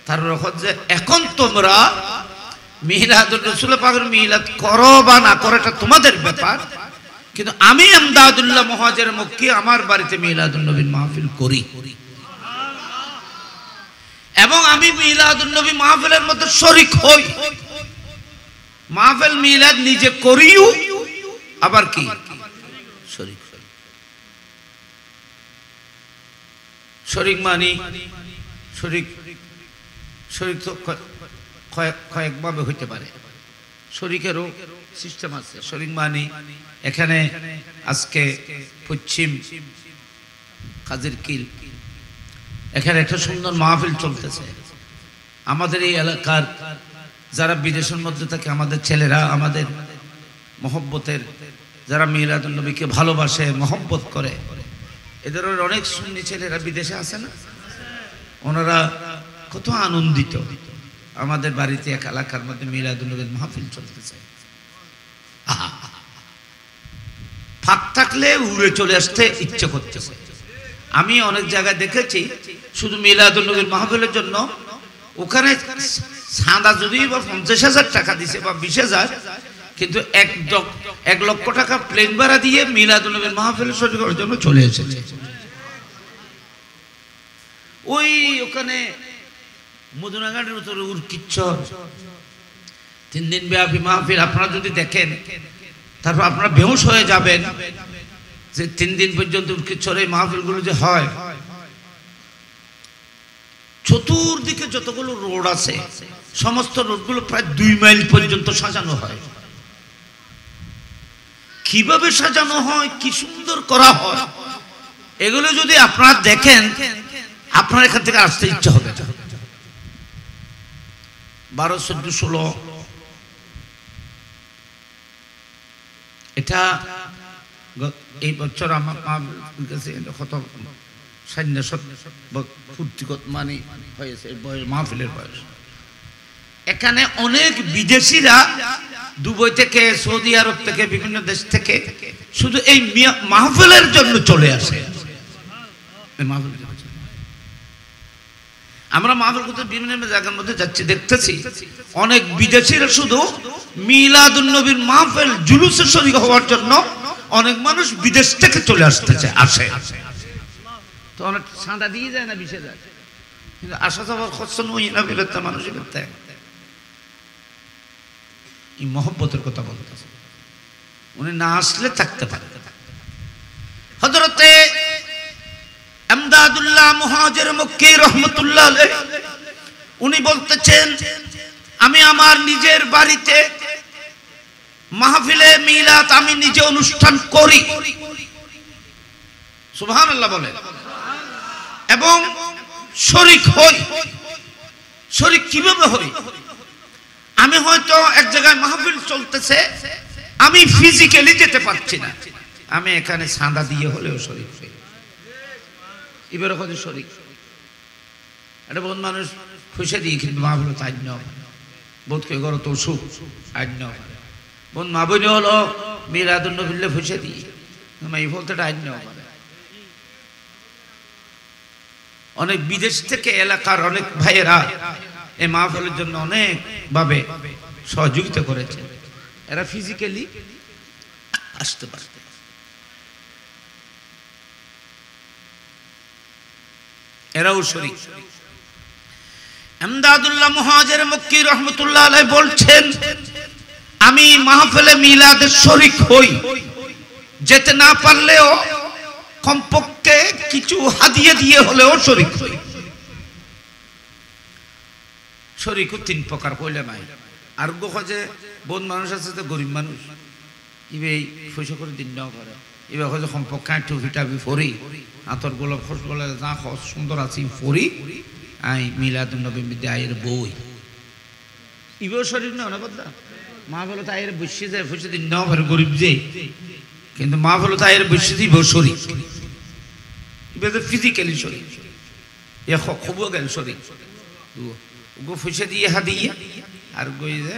তার রকম যে এখন তোমরা মিলাদুর রাসূল পাকের মিলাদ করো বা না করো এটা তোমাদের ব্যাপার কিন্তু আমি আমদাদুল্লাহ মুহাজির মক্কি আমার বাড়িতে মিলাদুন নবীর মাহফিল করি এবং আমি মিলাদুন নবী মাহফিলের মধ্যে শরীক হই মাহফিল মিলাদ নিজে করিও আবার কি শরীক শরীক মানি শরীক শরীক তো কয়েকভাবে হইতে পারে শরীকেরও সিস্টেম আছে শরীক মানি এখানে আজকে পশ্চিম কাজের কিল এখানে একটা সুন্দর মাহফিল চলতেছে আমাদের এই এলাকার যারা বিদেশের মধ্যে থাকে আমাদের ছেলেরা আমাদের মহব্বতের যারা মিলাদুন নবীকে ভালোবাসে মহব্বত করে এদের অনেক সুন্নি ছেলেরা বিদেশে আছে না ওনারা কত আনন্দিত আমাদের বাড়িতে এক এলাকার মধ্যে মিলাদুন নবীর মাহফিল চলতেছে ফাঁক থাকলে উড়ে চলে আসতে ইচ্ছে করতেছে আমি অনেক জায়গায় দেখেছি শুধু মিলাদুন নবীর মাহফিলের জন্য ওখানে চাঁদা যদি বা 50,000 টাকা দিছে বা 20,000 কিন্তু 1 লক্ষ টাকা প্লেন ভাড়া দিয়ে মিলাদুন নবীর মাহফিলে শরীক হওয়ার জন্য চলে এসেছে ওই ওখানে মদুনাঘাটের ভিতরে উরকিচ্ছর 3 দিন ব্যাপী মাহফিল আপনারা যদি দেখেন তারপর আপনারা বেহুশ হয়ে যাবেন যে 3 দিন পর্যন্ত উরকিচ্ছর এই মাহফিলগুলো যে হয় চতুর্দিকে যতগুলো রোড আছে সমস্ত রোডগুলো প্রায় 2 মাইল পর্যন্ত সাজানো হয় কিভাবে সাজানো হয় কি সুন্দর করা হয় এগুলো যদি আপনারা দেখেন আপনার এখান থেকে আসতে ইচ্ছা হবে 12, 14, 16 এটা এই বছর আমার কাছে কত ফুর্তিগত মানে হয়েছে মাহফিলের বয়স এখানে অনেক বিদেশিরা দুবাই থেকে সৌদি আরব থেকে বিভিন্ন দেশ থেকে শুধু এই মাহফিলের জন্য চলে আসে আমরা মাহফিল করতে বিভিন্ন জায়গার মধ্যে যাচ্ছি দেখতেছি অনেক বিদেশিরা শুধু মিলাদুন নবীর মাহফিল জুলুসে শরীক হওয়ার জন্য অনেক মানুষ বিদেশ থেকে চলে আসতেছে আসে তো অনেক সাঁদা দিয়ে যায় না 20,000 কিন্তু আসা যাওয়ার খরচ নই না বিরতে মানুষই করতে এই মহব্বতের কথা বলতেছে উনি না আসলে থাকতে পারে হযরতে আমদাদুল্লাহ মুহাজির মক্কি রাহমাতুল্লাহ আলাইহি উনি বলতেছেন আমি আমার নিজের বাড়িতে মাহফিলে মিলাদ আমি নিজে অনুষ্ঠান করি সুবহানাল্লাহ বলে এবং শরীক হই শরীক কিভাবে হই আমি হয়তো এক জায়গায় মাহফিল চলতেছে আমি ফিজিক্যালি যেতে পারছি না আমি এখানে চাঁদা দিয়ে হলেও শরীক হই এবার হচ্ছে শরীক এটা বহুত মানুষ খুশি দিয়ে কিন্তু মাহফিল তাই নয় বোধকে করো তো সুখ আজ নয় বোধ মাহবুনি হলো মিলাদুন নবীলে ফুসে দিই এই বলতে আজ নয় অনেক বিদেশ থেকে এলাকার অনেক ভাইয়েরা এই মাহফিলের জন্য অনেক ভাবে সহযোগিতা করেছে এরা ফিজিক্যালি আসতে পারে এরাও শরীক আমদাদুল্লাহ মুহাজির মক্কি রাহমাতুল্লাহ আলাইহি বলছেন আমি মাহফিলে মিলাদের শরীক হই যেতে না পারলেও কমপক্ষে কিছু হাদিয়া দিয়ে হলেও শরীক হই। শরীকও 3 প্রকার কইলে নাই। আর যে বোন মানুষ আছে, তো গরিব মানুষ, ইবে পয়সা করে দিন নাও করে, এবার হয়তো সম্পর্কে টুপি টাপি ফরি, হাতর গোলাপ খোঁজ বলে যা সুন্দর আছি ফরি, আই মিলাদুন নবী মধ্যে আয়ের বই, ইবেও শরীর না বদলা। মা বলো তো আয়ের বসে যায়, পয়সা দিন নাও করে গরিব যে, কিন্তু মা বলো তো আয়ের বসে দিই শরীর, ইবে তো ফিজিক্যালি শরীর, এ খবর গেল শরীর গো পয়সা দিয়ে হাদিয়া আর গই যে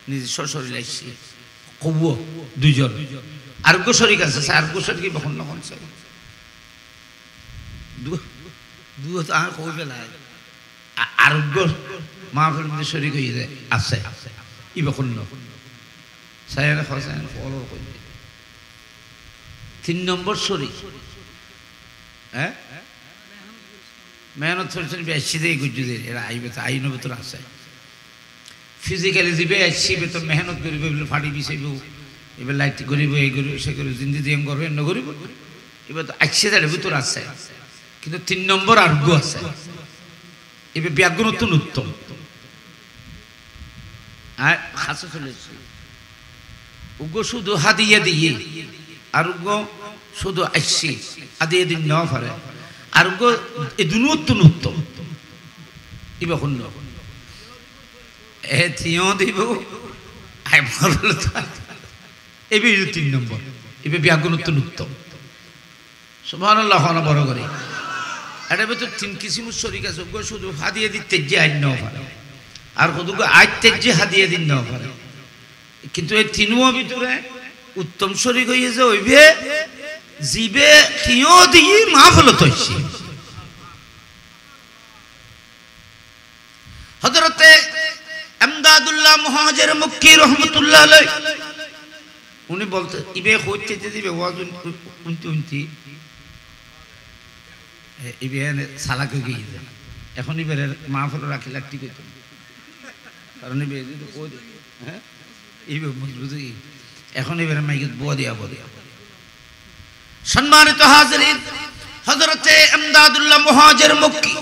নিজস্ব শরীর আসছে কবু দুইজন। আর গো শরীর আছে, আর গো শরীর বখন নখন আর কই পেলায় আরোগ্য মাহফিল মধ্যে শরীর হয়ে যায় আছে ই বখন ন সায়না খসায়ন ফলর কই। 3 নম্বর শরীর, হ্যাঁ মেহনত করছেন বেশি দিয়ে গুজুদের, এরা আইবে তো আইনের ভিতর আছে। ফিজিক্যালি দিবে আসবে তো মেহনত করিব, এগুলো ফাড়ি বিষাইব, এবার লাইট করিব, এই করিব সে করিব, জিন্দি দিয়ে করবে এন্ন করিব, এবার তো আসছে তার ভিতর আছে। কিন্তু 3 নম্বর আরোগ্য আছে, এবার ব্যাগ্য নতুন উত্তম আর হাসে চলেছে উগ্র শুধু হাদিয়ে দিয়ে, আরোগ্য শুধু আসছি হাদিয়ে দিন নেওয়া পারে, আরোগ্য এই দুনতুন উত্তম এবার শূন্য থিও দিব এবার 3 নম্বর, এবার ব্যাগ্য নতুন উত্তম সুবহানাল্লাহ বড় করে। এটা ভিতর 3 কিসিম শরীক আছে, শুধু হাদিয়ে দিতে যে আইন নেওয়া পারে, আর শুধু আইতে যে হাদিয়ে দিন নেওয়া পারে। কিন্তু এই 3 ভিতরে উত্তম শরীক হয়েছে ওইবে জিবে থিও দিয়ে মাহফিলত হইছে। হযরতে আমদাদুল্লাহ মুহাজির মক্কি রাহমাতুল্লাহ আলাইহি উনি বলতে ইবে হইতে দিবে ওয়াজ উনতি ইবে সালাকে গিয়ে এখন ইবে মাহফিল রাখি লাগতি কইতো, কারণ ইবে যদি কই হ্যাঁ ইবে বুঝি এখন ইবে মাইকে বুয়া দিয়া বলিয়া। সম্মানিত হাজিরিন, হযরতে আমদাদুল্লাহ মুহাজির মক্কি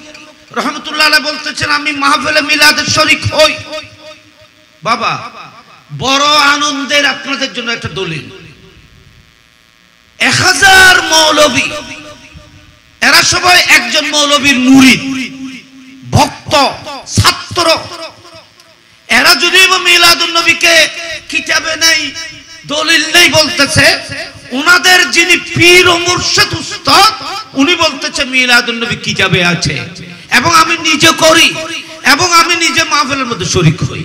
রাহমাতুল্লাহ আলাইহি বলতেছেন আমি মাহফিলে মিলাদের শরীক হই। বাবা বড় আনন্দের আপনাদের জন্য একটা দলিল, 1000 মৌলবী, এরা সবাই একজন মৌলবীর মুরিদ, ভক্ত, ছাত্র। এরা যদি মিলাদুন নবীকে কিতাবে নাই, দলিল নেই বলতেছে, উনাদের যিনি পীর ও মুর্শিদ উস্তাদ উনি বলতেছে মিলাদুন নবী কিতাবে আছে, এবং আমি নিজে করি, এবং আমি নিজে মাহফিলের মধ্যে শরীক হই।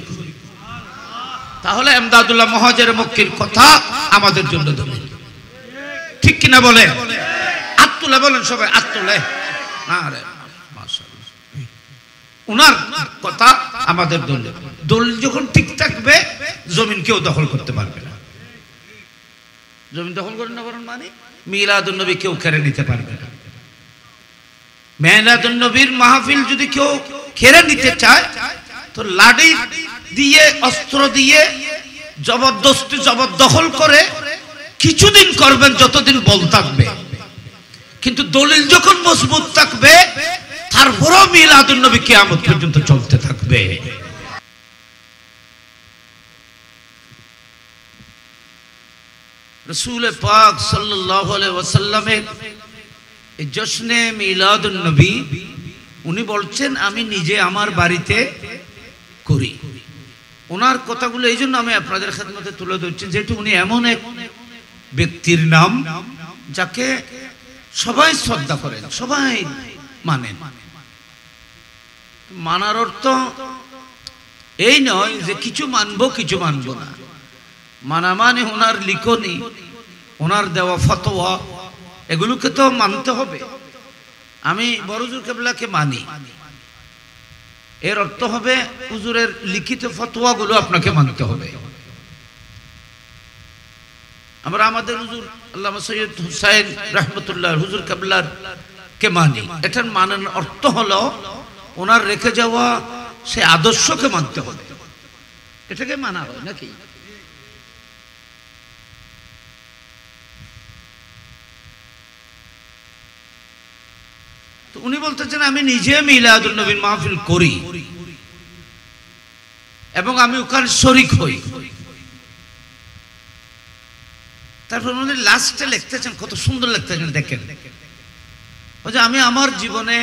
তাহলে আমদাদুল্লাহ মুহাজির মক্কির কথা আমাদের জন্য দলিল, ঠিক কিনা বলে? আত্তুলে বলেন সবাই, আত্তুলে। আরে মাশাআল্লাহ, উনার কথা আমাদের দলিল। দলিল যখন ঠিক থাকবে জমিন কেউ দখল করতে পারবে না। জমিন দখল করেন না করেন মানে মিলাদুন নবী কেউ কেড়ে নিতে পারবে না। মিলাদুন নবীর মাহফিল যদি কেউ কেড়ে নিতে চায় তো লাঠি দিয়ে, অস্ত্র দিয়ে জবরদস্তি জবরদখল করে কিছুদিন করবেন, যতদিন বল থাকবে। কিন্তু দলিল যখন মজবুত থাকবে তারপরও মিলাদুন নবী কিয়ামত পর্যন্ত চলতে থাকবে। রাসূল পাক সাল্লাল্লাহু আলাইহি ওয়াসাল্লামের এই জশ্নে মিলাদুন নবী উনি বলছেন আমি নিজে আমার বাড়িতে করি। ওনার কথাগুলো এই জন্য আমি আপনাদের খেদমতে তুলে ধরছি, যেহেতু উনি এমন এক ব্যক্তির নাম যাকে সবাই শ্রদ্ধা করেন, সবাই মানেন। মানার অর্থ এই নয় যে কিছু মানবো কিছু মানবো না। মানা মানে ওনার লিখনি, ওনার দেওয়া ফতোয়া, এগুলোকে তো মানতে হবে। আমি বড় হুজুর কেবলাকে মানি, এর অর্থ হবে হুজুরের লিখিত ফতোয়াগুলো আপনাকে মানতে হবে। আমরা আমাদের হুজুর আল্লামা সৈয়দ হুসাইন রাহমাতুল্লাহ হুজুর কেবলার কে মানি। এটার মানার অর্থ হলো ওনার রেখে যাওয়া সে আদর্শকে মানতে হবে, এটাকে মানা হয় নাকি? তো উনি বলতেছেন আমি নিজে মিলাদুন নবীর মাহফিল করি এবং আমি ওখানে শরীক হই। তারপর উনি লাস্টে লিখতেছেন, কত সুন্দর লিখতেছেন দেখেন, ওই যে আমি আমার জীবনে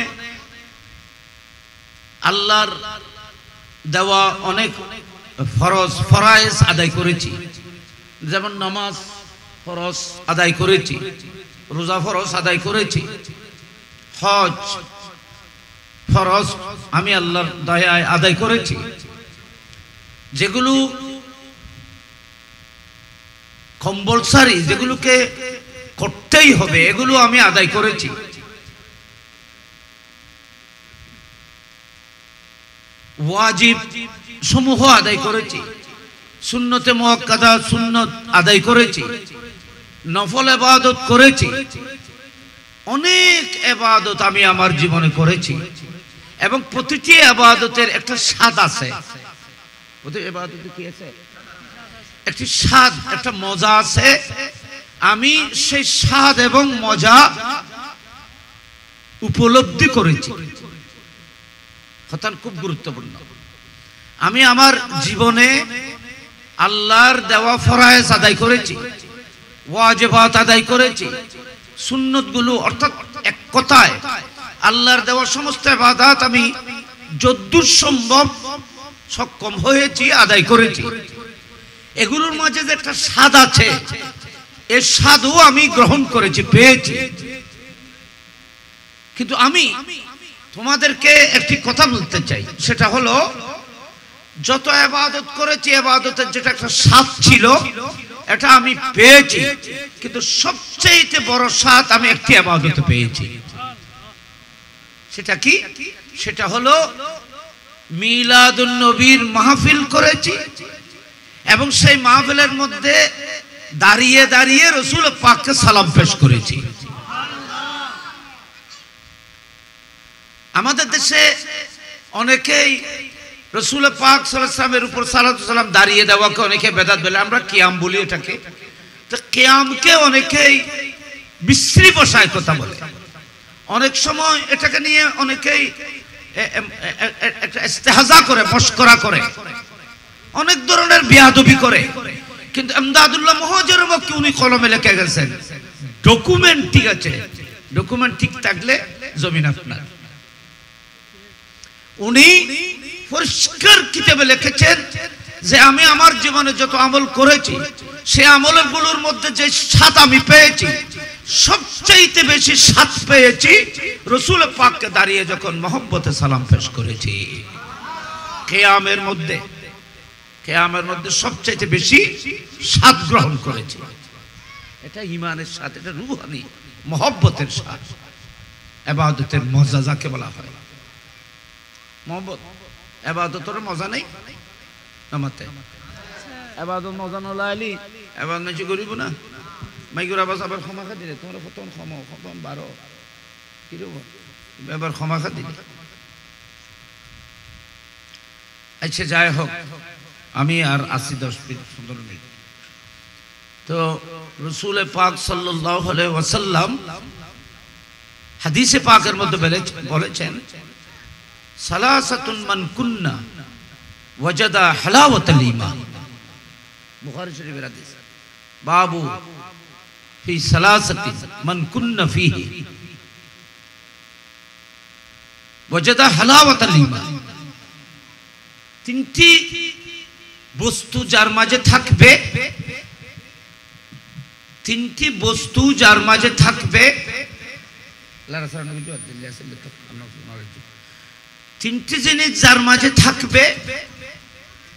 আল্লাহর দেওয়া অনেক ফরজ আদায় করেছি, যেমন নামাজ ফরজ আদায় করেছি, রোজা ফরজ আদায় করেছি, হজ ফরজ আমি আল্লাহর দয়ায় আদায় করেছি, যেগুলো কম্পালসারি, যেগুলোকে করতেই হবে, এগুলো আমি আদায় করেছি। ওয়াজিব সমূহ আদায় করেছি, সুন্নতে মুআক্কাদা সুন্নত আদায় করেছি, নফল ইবাদত করেছি, অনেক ইবাদত আমি আমার জীবনে করেছি এবং প্রতিটি ইবাদতের একটা স্বাদ আছে। প্রতিটি ইবাদতে কি আছে? একটি স্বাদ, একটা মজা আছে। আমি সেই স্বাদ এবং মজা উপলব্ধি করেছি। কথা খুব গুরুত্বপূর্ণ। আমি আমার জীবনে আল্লাহর দেওয়া ফরজ আদায় করেছি, ওয়াজিবাত আদায় করেছি, সুন্নতগুলো, অর্থাৎ এক কথায় আল্লাহর দেওয়া সমস্ত ইবাদত আমি যদ্দূর সম্ভব সক্ষম হয়েছি আদায় করেছি। এগুলোর মাঝে যে একটা স্বাদ আছে, এই স্বাদও আমি গ্রহণ করেছি, পেয়েছি। কিন্তু আমি তোমাদেরকে একটি কথা বলতে চাই, সেটা হলো যত ইবাদত করেছি, ইবাদতের যেটা একটা স্বাদ ছিল এটা আমি পেয়েছি, কিন্তু সবচেয়ে বড় স্বাদ আমি একটি ইবাদতে পেয়েছি। সেটা কি? সেটা হলো মিলাদুন নবীর মাহফিল করেছি এবং সেই মাহফিলের মধ্যে দাঁড়িয়ে দাঁড়িয়ে রাসূল পাককে সালাম পেশ করেছি। আমাদের দেশে অনেকেই রাসূল পাক সাল্লাল্লাহু আলাইহি ওয়াসাল্লামের উপর সালাতু সালাম দাঁড়িয়ে দেওয়াকে অনেকে বেদাত বলে, আমরা কিয়াম বলি এটাকে। তো কিয়ামকে অনেকেই বিশ্রী ভাষায় কথা বলে, অনেক সময় এটাকে নিয়ে অনেকেই ইস্তেহজা করে, মশকরা করে, অনেক ধরনের বেয়াদবি করে। কিন্তু ইমদাদুল্লাহ মুহাজিরের মক্কি উনি কলমে লিখে গেছেন, ডকুমেন্ট ঠিক আছে, ডকুমেন্ট ঠিক থাকলে জমিন আপনার। উনি পরিষ্কার কিতাবে লিখেছেন যে আমি আমার জীবনে যত আমল করেছি, সে আমলগুলোর মধ্যে যে স্বাদ আমি পেয়েছি, সবচেয়ে বেশি স্বাদ পেয়েছি রাসূল পাককে দাঁড়িয়ে যখন মহব্বতে সালাম পেশ করেছি। কিয়ামের মধ্যে সবচেয়ে বেশি স্বাদ গ্রহণ করেছি। এটা ঈমানের স্বাদ, এটা রূহানি মহব্বতের স্বাদ, ইবাদতের মজা যাকে বলা হয়। মহব্বত ইবাদতের মজা নেই নামাতে, ইবাদত মজা নলাইলি এবার নাচি করিব না। মাইগুর আবার আবার ক্ষমা খা দিলে তোমার ফতন ক্ষমা ফতন 12 কি রব এবার ক্ষমা খা দিলে। আচ্ছা যাই হোক, আমি আর 80-10 মিনিট 15 মিনিট। তো রাসূল পাক সাল্লাল্লাহু আলাইহি ওয়াসাল্লাম হাদিসে পাকের মধ্যে বলেছেন, সালাসাতুন মান কুন্না ওয়াজাদা হালাওয়াতাল ঈমান। বুখারী শরীফের হাদিস। বাবু ফি সালাসাতি মান কুন্না ফিহি ওয়াজাদা হালাওয়াতাল ঈমান। তিনটি বস্তু যার মাঝে থাকবে, তিনটি বস্তু যার মাঝে থাকবে, তিনটি জিনিস যার মাঝে থাকবে,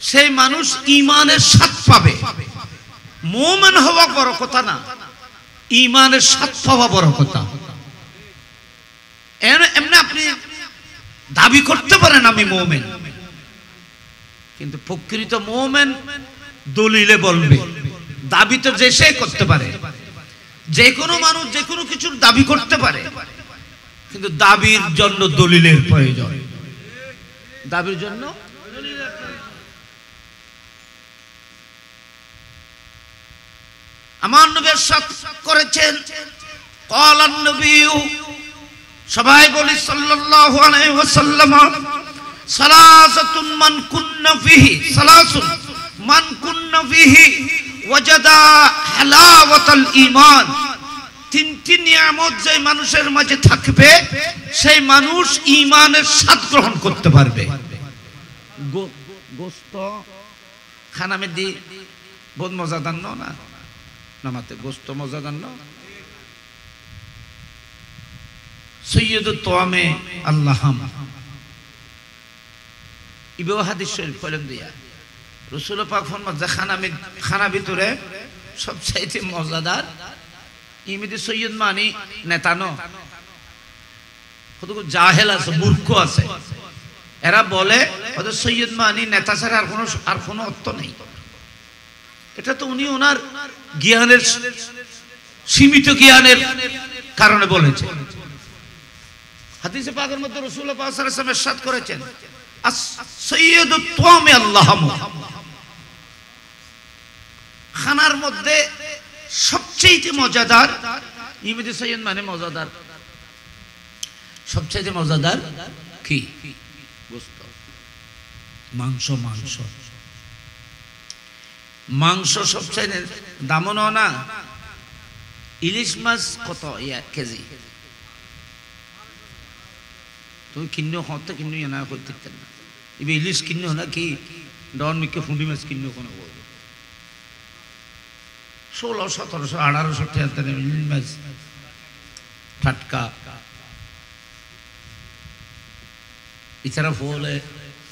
সেই মানুষ ঈমানের স্বাদ পাবে। মুমিন হওয়া বড় কথা না, ঈমানের স্বাদ পাওয়া বড় কথা। এমনি আপনি দাবি করতে পারেন আমি মুমিন, কিন্তু প্রকৃত মুমিন দলিলে বলবে। দাবি তো যে সে করতে পারে, যে কোনো মানুষ যে কোনো কিছুর দাবি করতে পারে, কিন্তু দাবির জন্য দলিলের প্রয়োজন। দাবির জন্য আমার নবী ইরশাদ করেছেন, ক্বালান নবী সবাই বলি সাল্লাল্লাহু আলাইহি ওয়াসাল্লাম সালাসাতুন মান কুন্না ফিহি সালাসুন মান কুন্না ফিহি ওয়াজাদা হালাওয়াতাল ঈমান। তিনটি নিয়ামত যে মানুষের মাঝে থাকবে সেই মানুষ ঈমানের স্বাদ গ্রহণ করতে পারবে। গোশত খানা মে দি বহুত মজাদার না নামাতে গোশত মজাদার না। সৈয়দুত তোয়ামে আল্লাহাম ইবো হাদিস শরীফ কলম দিয়া রাসূল পাক ফরমান যে খানা ভিতরে সবচাইতে মজাদার ইমিদি সৈয়দ মানি নেতা ন কত জাহেল আছে মূর্খ আছে এরা বলে ওদের সৈয়দ মানি নেতা ছাড়া আর কোনো অর্থ নেই। এটা তো উনি ওনার জ্ঞানের সীমিত জ্ঞানের কারণে বলেছে। হাদিসে পাকের মধ্যে রাসূল পাক সাল্লাল্লাহু আলাইহি ওয়াসাল্লাম ইরশাদ করেছেন আস-সাইয়্যিদুত তুয়ামি আল্লাহাম, খানার মধ্যে সবচেয়ে মজাদার ইমিদি সৈয়দ মানে মজাদার সবচেয়ে মজাদার কি গোশত মাংস মাংস মাংস সবচেয়ে দামও না। ইলিশ মাছ কত কেজি তুমি কিনো হতে কিনো না করতে না এবার ইলিশ কিনো না কি ডন মিকে ফুঁটি মাছ কিনো কোনো 1600, 1700, 1800 টাকা ইলিশ মাছ টাটকা। এছাড়া ফলে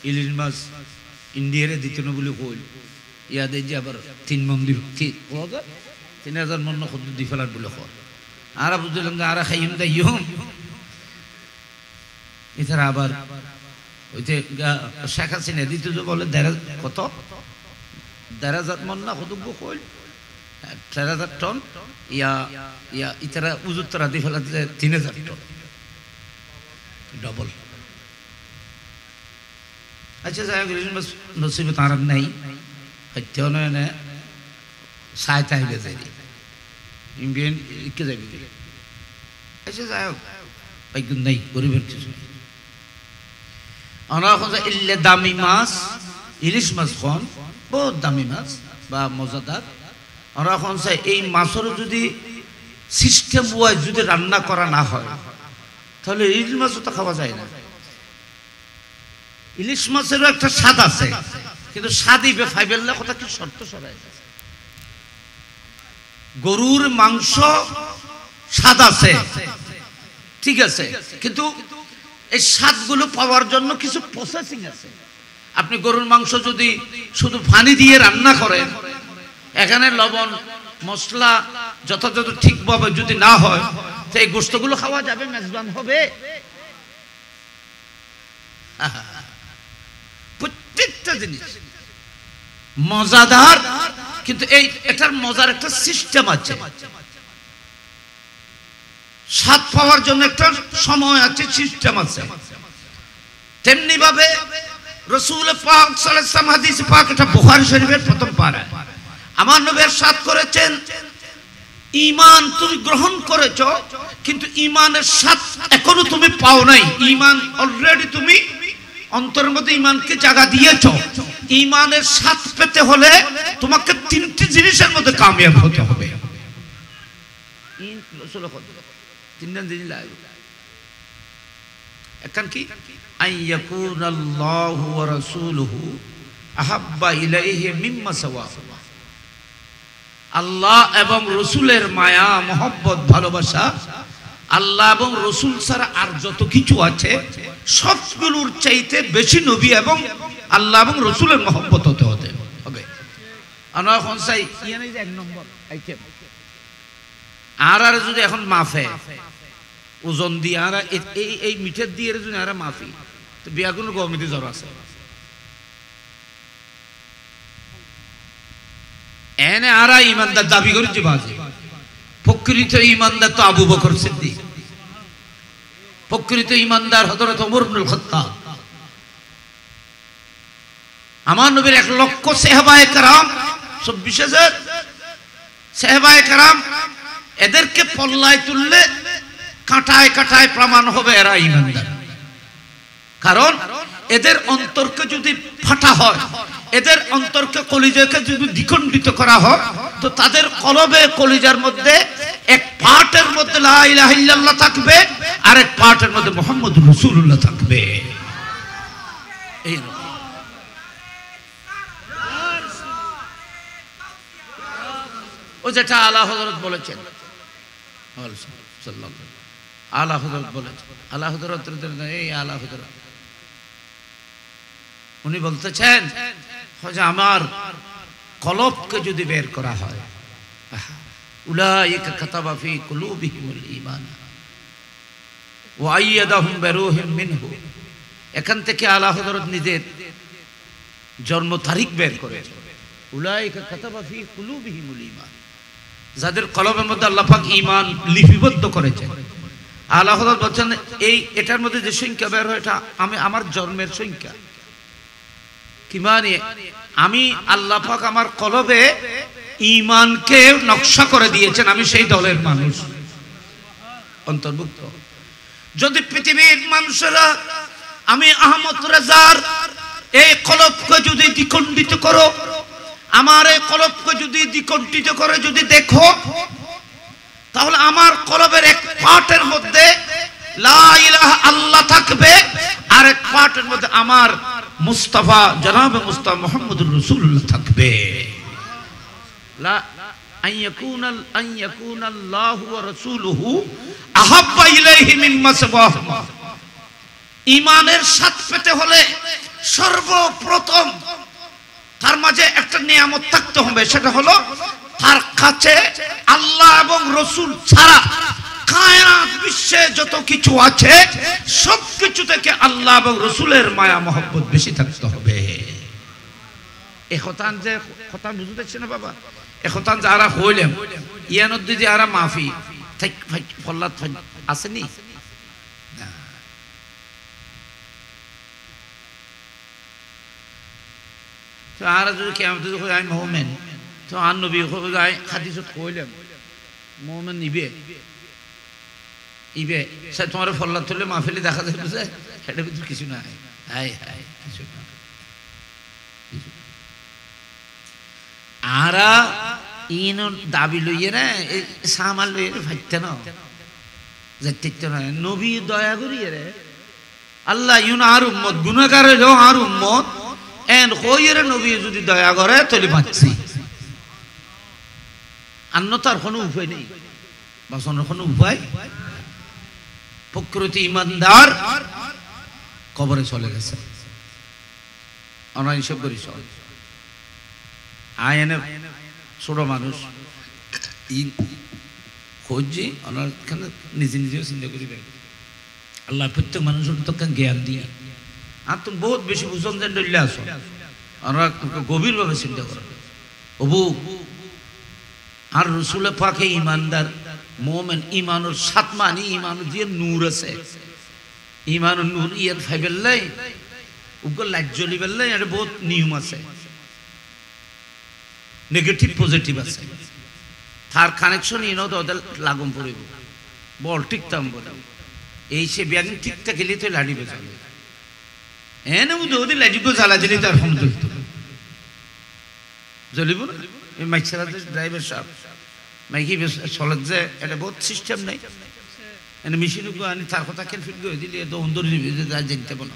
ইলিশ মাছ ইন্ডিয়ারে দিত না বলে কইল ইয়াদে যে আবার 3 মন্দির 3000 মন কত দি ফেলার বলে কয় আর বুঝলাম যে আর খাইম দাইম। এছাড়া আবার ওই যে শেখ হাসিনা দিত যে বলে কত 1000 মন না কত কইল 3000 টন ইয়া ইতারা উজুতরা দি ফেলা 3000 টন ডবল। আচ্ছা যাই ইলিশ মাছ নসিবে তার নাই হত্যা নয় না সাইতে আইবে যাই ইন্ডিয়ান ইকে যাইবে। আচ্ছা যাই হোক একদম নাই গরিবের কিছু নেই। আমরা এখন ইল্লে দামি মাছ ইলিশ মাছ খন বহুত দামি মাছ বা মজাদার। আমরা এখন চাই এই মাছের যদি সিস্টেম ওয়াইজ যদি রান্না করা না হয় তাহলে ইলিশ মাছও তো খাওয়া যায় না। ইলিশ মাছেরও একটা স্বাদ আছে কিন্তু স্বাদই বেফাইবেল না কথা কি শর্ত সরাই যায়। গরুর মাংস স্বাদ আছে ঠিক আছে কিন্তু এই স্বাদগুলো পাওয়ার জন্য কিছু প্রসেসিং আছে। আপনি গরুর মাংস যদি শুধু পানি দিয়ে রান্না করেন এখানে লবণ মশলা যথাযথ ঠিকভাবে যদি না হয় তো এই গোশতগুলো খাওয়া যাবে মেজবান হবে। প্রত্যেকটা জিনিস মজাদার কিন্তু এটার মজার একটা সিস্টেম আছে। স্বাদ পাওয়ার জন্য একটা সময় আছে সিস্টেম আছে। তেমনি ভাবে রাসূল পাক সাল্লাল্লাহু আলাইহি ওয়াসাল্লাম হাদিস পাক এটা বুখারী শরীফের প্রথম পারা আমার নবী ইরশাদ করেছেন ঈমান তুমি গ্রহণ করেছো কিন্তু ঈমানের স্বাদ এখনো তুমি পাও নাই। ঈমান অলরেডি তুমি অন্তরের মধ্যে ঈমানকে জায়গা দিয়েছো। ঈমানের স্বাদ পেতে হলে তোমাকে তিনটি জিনিসের মধ্যে কামিয়াব হতে হবে। তিনটা জিনিস লাগবে। এখন কি আইয়াকুনাল্লাহু ওয়া রাসূলুহু আহাব্বা ইলাইহি মিম্মা সাওয়াহু, আল্লাহ এবং রসুলের মায়া মহব্বত ভালোবাসা আল্লাহ এবং রসুল ছাড়া আর যত কিছু আছে সবগুলোর চাইতে বেশি নবী এবং আল্লাহ এবং রসুলের মহব্বত হতে হবে। আমরা এখন চাই এক নম্বর আইটেম আর যদি এখন মাফে ওজন দিয়ে আর এই মিঠের দিয়ে যদি আর মাফি তো বিয়াগুলো গমিতে জ্বর আছে এনে আরা ইমানদার দাবি করেছে বাজে। প্রকৃত ইমানদার তো আবু বকর সিদ্দিক, প্রকৃত ইমানদার হযরত ওমর ইবনুল খাত্তাব। আমার নবীর 1 লক্ষ সাহাবায়ে কেরাম 24,000 সাহাবায়ে কেরাম এদেরকে পল্লায় তুললে কাঁটায় কাঁটায় প্রমাণ হবে এরা ঈমানদার। কারণ এদের অন্তরকে যদি ফাটা হয়, এদের অন্তরকে কলিজাকে যদি দ্বিখণ্ডিত করা হয়, তো তাদের কলবে কলিজার মধ্যে এক পার্টের মধ্যে লা ইলাহা ইল্লাল্লাহ থাকবে, আর এক পার্টের মধ্যে মুহাম্মদুর রাসূলুল্লাহ থাকবে। এই ও যেটা আলা হযরত বলেছেন, আলা হযরত বলেছেন, আলা হযরত এই আলা হযরত উনি বলতেছেন যে আমার কলবকে যদি বের করা হয়, উলাইকা কাতাবা ফি কুলুবিহিমুল ঈমান ওয়া আইয়াদাহুম বিরূহিম মিনহু। এখান থেকে আলা হযরত নিজের জন্ম তারিখ বের করেছেন। উলাইকা কাতাবা ফি কুলুবিহিমুল ঈমান, যাদের কলবের মধ্যে আল্লাহ পাক ঈমান লিপিবদ্ধ করেছেন। আলা হযরত বলেন এই এটার মধ্যে যে সংখ্যা বের হয়, এটা আমি আমার জন্মের সংখ্যা। কি মানে? আমি আল্লাহ পাক আমার কলবে ঈমানকে নকশা করে দিয়েছেন, আমি সেই দলের মানুষ অন্তর্ভুক্ত। যদি পৃথিবীর মানুষেরা আমি আহমদ রেজার এই কলবকে যদি দ্বিখণ্ডিত করো, আমার এই কলবকে যদি দ্বিখণ্ডিত করে যদি দেখো, তাহলে আমার কলবের এক পার্টের মধ্যে লা ইলাহা আল্লাহ থাকবে, আর এক পার্টের মধ্যে আমার মুস্তাফা জনাবে মুস্তাফা মুহাম্মদুর রাসূলুল্লাহ থাকবে। লা আন ইয়াকুনাল্লাহু ওয়া রাসূলুহু আহাব্বা ইলাইহি মিম্মা সিওয়াহুমা। ঈমানের স্বাদ পেতে হলে সর্বপ্রথম তার মাঝে একটা নিয়ামত থাকতে হবে, সেটা হলো তার কাছে আল্লাহ এবং রাসূল ছাড়া কায়নাত বিশ্বে যত কিছু আছে সবকিছু থেকে আল্লাহ এবং রাসূলের মায়া মহব্বত বেশি থাকতে হবে। এই খতান যে খতান বুঝতেছ না বাবা, এই খতান যারা হইলেন ইয়ানদ্দি যে আরা মাফি থাক ফল্লাত আসেনি না। তো আর যদি কিয়ামত যদি কই আমি মুমিন, তো আর নবী কই হাদিসত কইলেন মুমিন নিবে ইবে সে তোমার ফল্লাত তুললে মাহফিলে দেখা যায়, বুঝে এটা ভিতরে কিছু নাই। হাই হাই কিছু না, আরা ইন দাবি লইয়ে না সামাল লইয়ে ফাইতে না যাইতে না। নবী দয়া করিয়ে রে আল্লাহ ইউন আর উম্মত গুনাহগার হইলো আর উম্মত এন কইরে নবী যদি দয়া করে তলি বাঁচছি, অন্যতার কোনো উপায় নেই, বাঁচানোর কোনো উপায়। প্রকৃতি ইমানদার কবরে চলে গেছে, অনাইসব করি চল আয়নে ছোট মানুষ খোঁজে ওনার নিজে নিজেও চিন্তা করিবে। আল্লাহ প্রত্যেক মানুষের তো জ্ঞান দিয়ে আর তুমি বহুত বেশি বুঝন যে ডলে আসো, ওনারা গভীরভাবে চিন্তা করে অবু আর রসুল পাকে ইমানদার মোমেন ইমানুর সাত মানি ইমানুর দিয়ে নূর আছে, ইমানুর নূর ইয়ার ফাইবেল্লাই উগল লাইট জ্বলি বেল্লাই, এটা বহুত নিয়ম আছে, নেগেটিভ পজিটিভ আছে, তার কানেকশন ইনো তো ওদের লাগুম পড়িব বল ঠিকতাম বলে এই সে ব্যাগ ঠিকটা গেলে তো লাড়িবে চলে এনে বুঝে ওদের লাইটগুলো জ্বালা দিলে তার ফোন জ্বলত জ্বলিব না। এই মাইক চালাতে ড্রাইভার সাহেব মাইকি চলত যে এটা বহুত সিস্টেম নাই, এনে মেশিনগুলো আনি তার কথা কেন ফিট করে দিলে তো অন্দর যা জানতে বলো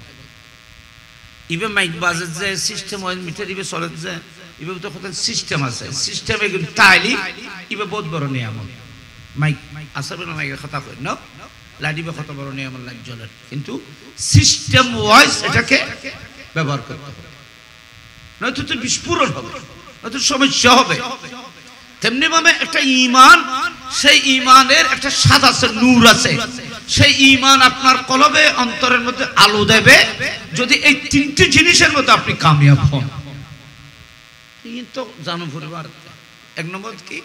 ইবে মাইক বাজে যে সিস্টেম হয় মিটার ইবে চলত যে ইবে তো কথা সিস্টেম আছে, সিস্টেম এগুলো তাইলি ইবে বহুত বড় নিয়ামত। মাইক আসলে মাইকের কথা কই না লাডিবে কত বড় নিয়ামত লাইট জ্বলে, কিন্তু সিস্টেম ওয়াইজ এটাকে ব্যবহার করতে হবে, নয়তো তো বিস্ফোরণ হবে, নয়তো সমস্যা হবে। তেমনি ভাবে একটা ঈমান, সেই ঈমানের একটা স্বাদ আছে, নূর আছে, সেই ঈমান আপনার কলবে অন্তরের মধ্যে আলো দেবে যদি এই তিনটি জিনিসের মধ্যে আপনি কামিয়াব হন। তো জানো পরিবার এক নম্বর কি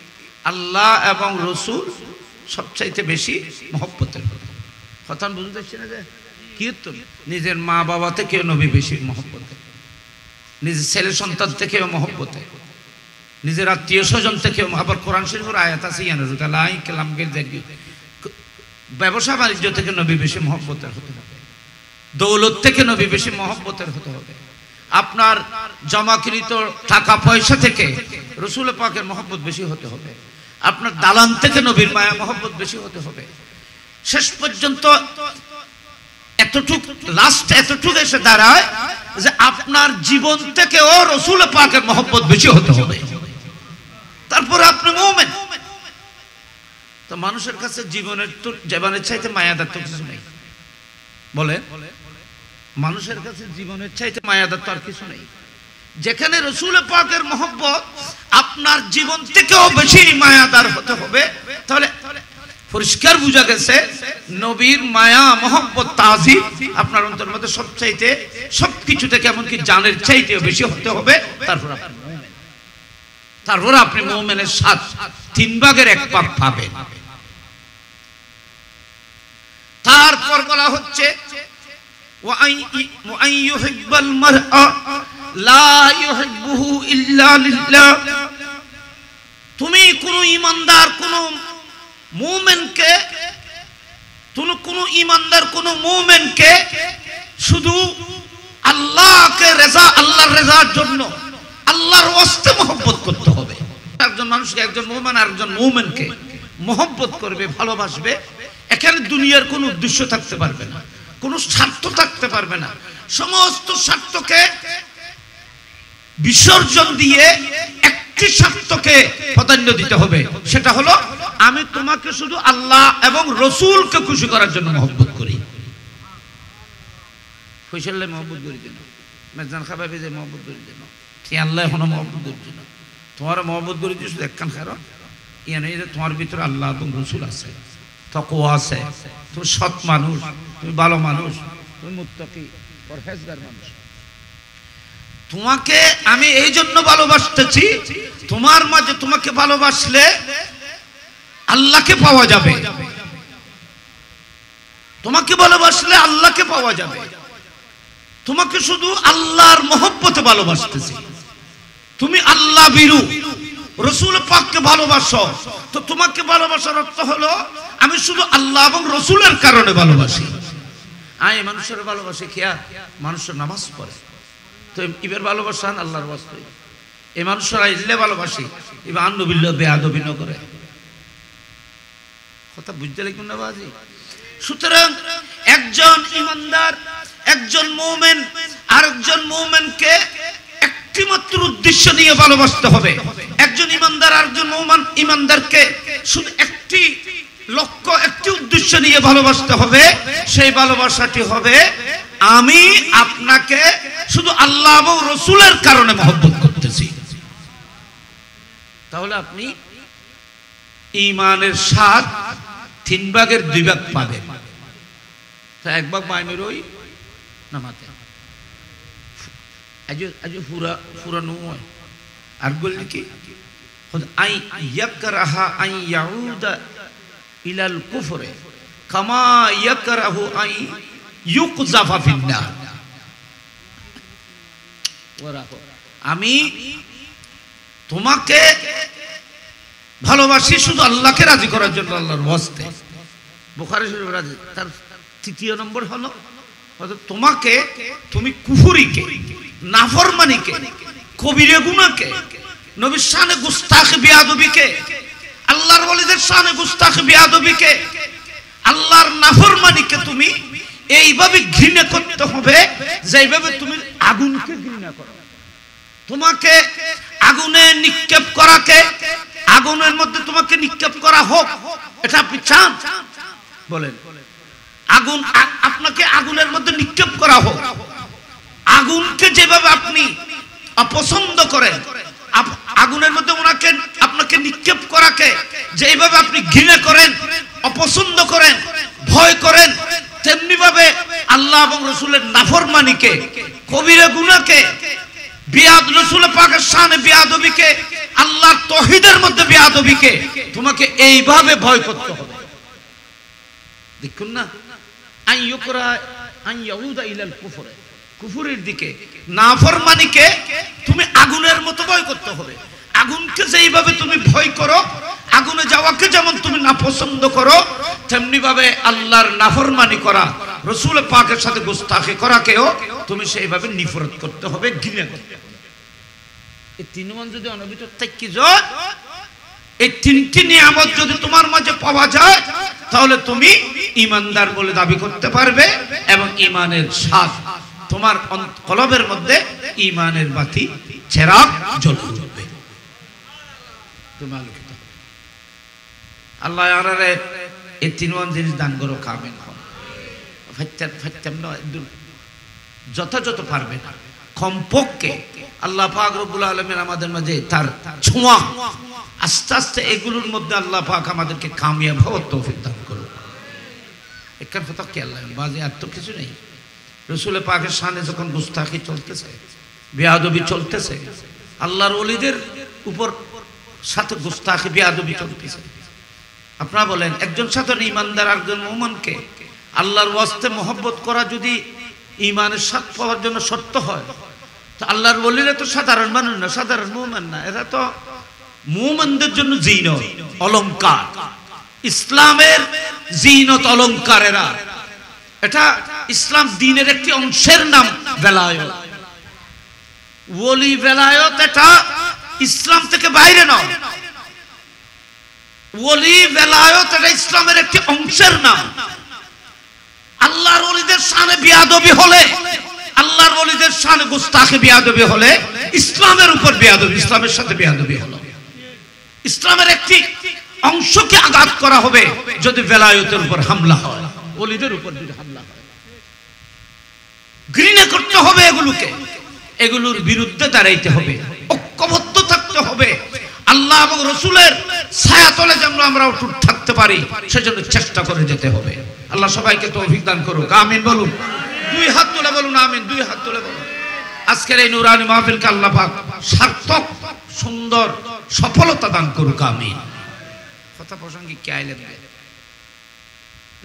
আল্লাহ এবং রসুল সবচাইতে বেশি মহব্বতের কথা বুঝতে পারছি না যে কীর্তন নিজের মা বাবা থেকেও নবী বেশি মহব্বতে, নিজের ছেলে সন্তান থেকেও মহব্বতে, নিজের আত্মীয় স্বজন থেকেও। আবার কোরআন শরীফের আয়াত আছে ব্যবসা বাণিজ্য থেকে নবী বেশি মহব্বতের হতে হবে, দৌলত থেকে নবী বেশি মহব্বতের হতে হবে, আপনার জমাকৃত টাকা পয়সা থেকে রসুল পাকের মহব্বত বেশি হতে হবে, আপনার দালান থেকে নবীর মায়া মহব্বত বেশি হতে হবে। শেষ পর্যন্ত এতটুকু এসে দাঁড়ায় যে আপনার জীবন থেকেও রসুল পাকের মহব্বত বেশি হতে হবে, তারপরে আপনি মুমিন। তো মানুষের কাছে জীবনের চাইতে মায়াদার তো কিছু নেই, বলে মানুষের কাছে জীবনের চাইতে মায়াদার তো আর কিছু নেই। যেখানে রসুল পাকের মহব্বত আপনার জীবন থেকেও বেশি মায়াদার হতে হবে, তাহলে পরিষ্কার বোঝা গেছে নবীর মায়া মহব্বত তাজিম আপনার অন্তরের মধ্যে সবচাইতে সবকিছু থেকে এমনকি জানের চাইতে বেশি হতে হবে। তারপর আপনি মুমিনের সাথ 3 ভাগের 1 ভাগ পাবেন। তারপর বলা হচ্ছে ওয়া আইয়ুহিব্বাল মারআ লা ইউহিব্বুহু ইল্লা লিল্লাহ। তুমি কোন ঈমানদার কোন মুমিনকে শুধু আল্লাহকে আল্লাহর রেজার জন্য আল্লাহর ওয়াস্তে মহব্বত করতে হবে। একজন মানুষকে একজন মুমিন আর একজন মুমিনকে মহব্বত করবে, ভালোবাসবে, এখানে দুনিয়ার কোনো উদ্দেশ্য থাকতে পারবে না, কোনো স্বার্থ থাকতে পারবে না। সমস্ত স্বার্থকে বিসর্জন দিয়ে একটি স্বার্থকে প্রাধান্য দিতে হবে, সেটা হলো আমি তোমাকে শুধু আল্লাহ এবং রসুলকে খুশি করার জন্য মহব্বত করি। ফয়সালে মহব্বত করি কেন, মেজান খাবাবে যে মহব্বত করি কেন, কি আল্লাহ এখনো মহব্বত করছি না, তোমার মহব্বত করি শুধু একখান খারাপ ইয়ে নেই যে তোমার ভিতরে আল্লাহ এবং রসুল আছে, তাকওয়া আছে, তুমি সৎ মানুষ, তুমি ভালো মানুষ, তুমি মুত্তাকি পরহেজগার মানুষ। তোমাকে আমি এই জন্য ভালোবাসতেছি, তোমার মাঝে তোমাকে ভালোবাসলে আল্লাহকে পাওয়া যাবে, তোমাকে ভালোবাসলে আল্লাহকে পাওয়া যাবে। তোমাকে শুধু আল্লাহর মহব্বতে ভালোবাসতেছি, তুমি আল্লাহ বিরু রসুল পাককে ভালোবাসো, তো তোমাকে ভালোবাসার অর্থ হলো আমি শুধু আল্লাহ এবং রসুলের কারণে ভালোবাসি। আমি মানুষের ভালোবাসি খেয়া মানুষের নামাজ পড়ে, তো ইবের ভালোবাসান আল্লাহর ওয়াস্তে। এই মানুষরা ইল্লে ভালোবাসি এবার আন্নবিল্ল বেয়াদবি ন করে, কথা বুঝতে লাগবে না বাজি। সুতরাং একজন ইমানদার একজন মুমিন আরেকজন মুমিনকে একটি মাত্র উদ্দেশ্য নিয়ে ভালোবাসতে হবে। একজন ইমানদার আরেকজন ইমানদারকে শুধু একটি লক্ষ্য একটি উদ্দেশ্য নিয়ে ভালোবাসতে হবে। সেই ভালোবাসাটি হবে আমি আপনাকে শুধু আল্লাহ এবং রসুলের কারণে মহব্বত করতেছি। তাহলে আপনি ঈমানের স্বাদ 3 ভাগের 2 ভাগ পাবেন। তো 1 ভাগ মাইমের ওই নামাতে আজ পুরা নয় আর বললি কি আই ইয়াকরাহা আই ইয়াউদা ইলাল কুফরে কামা ইয়াকরাহু আই ইউকযাফা ফিন্নার। আমি তোমাকে ভালোবাসি শুধু আল্লাহকে রাজি করার জন্য, আল্লাহর ওয়াস্তে। বুখারী শরীফ রাজি। তার 3য় নম্বর হলো তোমাকে তুমি কুফরিকে নাফরমানিকে কবিরে গুনাহকে নবীর শানে গুস্তাখি বিয়াদবিকে আল্লাহর ওলিদের শানে গুস্তাখি বিয়াদবিকে আল্লাহর নাফরমানিকে তুমি এইভাবে ঘৃণা করতে হবে যেভাবে তুমি আগুনকে ঘৃণা করো। তোমাকে আগুনে নিক্ষেপ করাকে আগুনের মধ্যে তোমাকে নিক্ষেপ করা হোক, এটা আপনি চান? বলেন আগুন আপনাকে আগুনের মধ্যে নিক্ষেপ করা হোক, আগুনকে যেভাবে আপনি অপছন্দ করেন, আগুনের মধ্যে ওনাকে আপনাকে নিক্ষেপ করাকে যেভাবে আপনি ঘৃণা করেন, অপছন্দ করেন, ভয় করেন, তেমনি ভাবে আল্লাহ এবং রসুলের নাফরমানিকে কবিরা গুনাহকে বিয়াদ রসুল পাকের শানে বিয়াদবিকে আল্লাহর তাওহীদের মধ্যে বিয়াদবিকে তোমাকে এইভাবে ভয় করতে হবে। দেখুন না আই ইউকরা আই ইয়াউদা ইলাল কুফর, কুফরের দিকে নাফরমানিকে তুমি আগুনের মতো ভয় করতে হবে। আগুনকে যেইভাবে তুমি ভয় করো, আগুনে যাওয়াকে যেমন তুমি নাপছন্দ করো, তেমনি ভাবে আল্লাহর নাফরমানি করা, রাসূল পাকের সাথে গুস্তাখি করাকেও তুমি সেইভাবে নিফরত করতে হবে, ঘৃণা করতে হবে। এই তিন মান যদি অনবিত থাকি যায়, এই তিনটি নিয়ামত যদি তোমার মাঝে পাওয়া যায়, তাহলে তুমি ঈমানদার বলে দাবি করতে পারবে এবং ঈমানের স্বাদ তোমার কলবের মধ্যে ঈমানের বাতি চেরাগ জ্বলে উঠবে। তুমি আলোকিত। আল্লাহ আমারে এই তিনটি জিনিস দান করো, কামিল হও। ফাইতাম না যথাযথ পারবে না, কমপক্ষে আল্লাহ পাক রব্বুল আলামিন আমাদের মাঝে তার ছোঁয়া আস্তে আস্তে এগুলোর মধ্যে আল্লাহ পাক আমাদেরকে কামিয়াব হওয়ার তৌফিক দান করুন। একার কথা কি আল্লাহ বাজে আর তো কিছু নেই। রাসূল পাকের শানে যখন গুস্তাখি চলতেছে, বেয়াদবি চলতেছে, আল্লাহর ওলিদের উপর সাথে গুস্তাখি বেয়াদবি চলতেছে, আপনারা বলেন একজন সাধারণ ঈমানদার একজন মুমিনকে আল্লাহর ওয়াস্তে মহব্বত করা যদি ঈমানের স্বাদ পাওয়ার জন্য শর্ত হয়, তো আল্লাহর ওলিরা তো সাধারণ মানুষ না, সাধারণ মুমিন না, এরা তো মুমিনদের জন্য জিনত, অলংকার, ইসলামের জিনত অলংকার। এরা এটা ইসলাম দ্বীনের একটি অংশের নাম বেলায়েত। ওলি বেলায়েত এটা ইসলাম থেকে বাইরে নয়, ওলি বেলায়েত এটা ইসলামের একটি অংশের নাম। আল্লাহর ওলিদের শানে বেয়াদবি হলে, আল্লাহর ওলিদের শানে গুস্তাখি বেয়াদবি হলে ইসলামের উপর বেয়াদবি, ইসলামের সাথে বেয়াদবি হলো। ইসলামের একটি অংশকে আঘাত করা হবে যদি বেলায়েতের উপর হামলা হয়, ওলিদের উপর যদি হামলা হয়। ঘৃণা করতে হবে এগুলোকে, এগুলোর বিরুদ্ধে দাঁড়াইতে হবে, ঐক্যবদ্ধ থাকতে হবে। আল্লাহ এবং রাসূলের ছায়াতলে যেন আমরা অটুট থাকতে পারি, সেজন্য চেষ্টা করে যেতে হবে। আল্লাহ সবাইকে তৌফিক দান করুক, আমিন বলুন। দুই হাত তুলে বলুন আমিন, দুই হাত তুলে বলুন। আজকের এই নুরানি মাহফিলকে আল্লাহ পাক সার্থক, সুন্দর, সফলতা দান করুক, আমিন। কথা প্রসঙ্গে কি আইলেন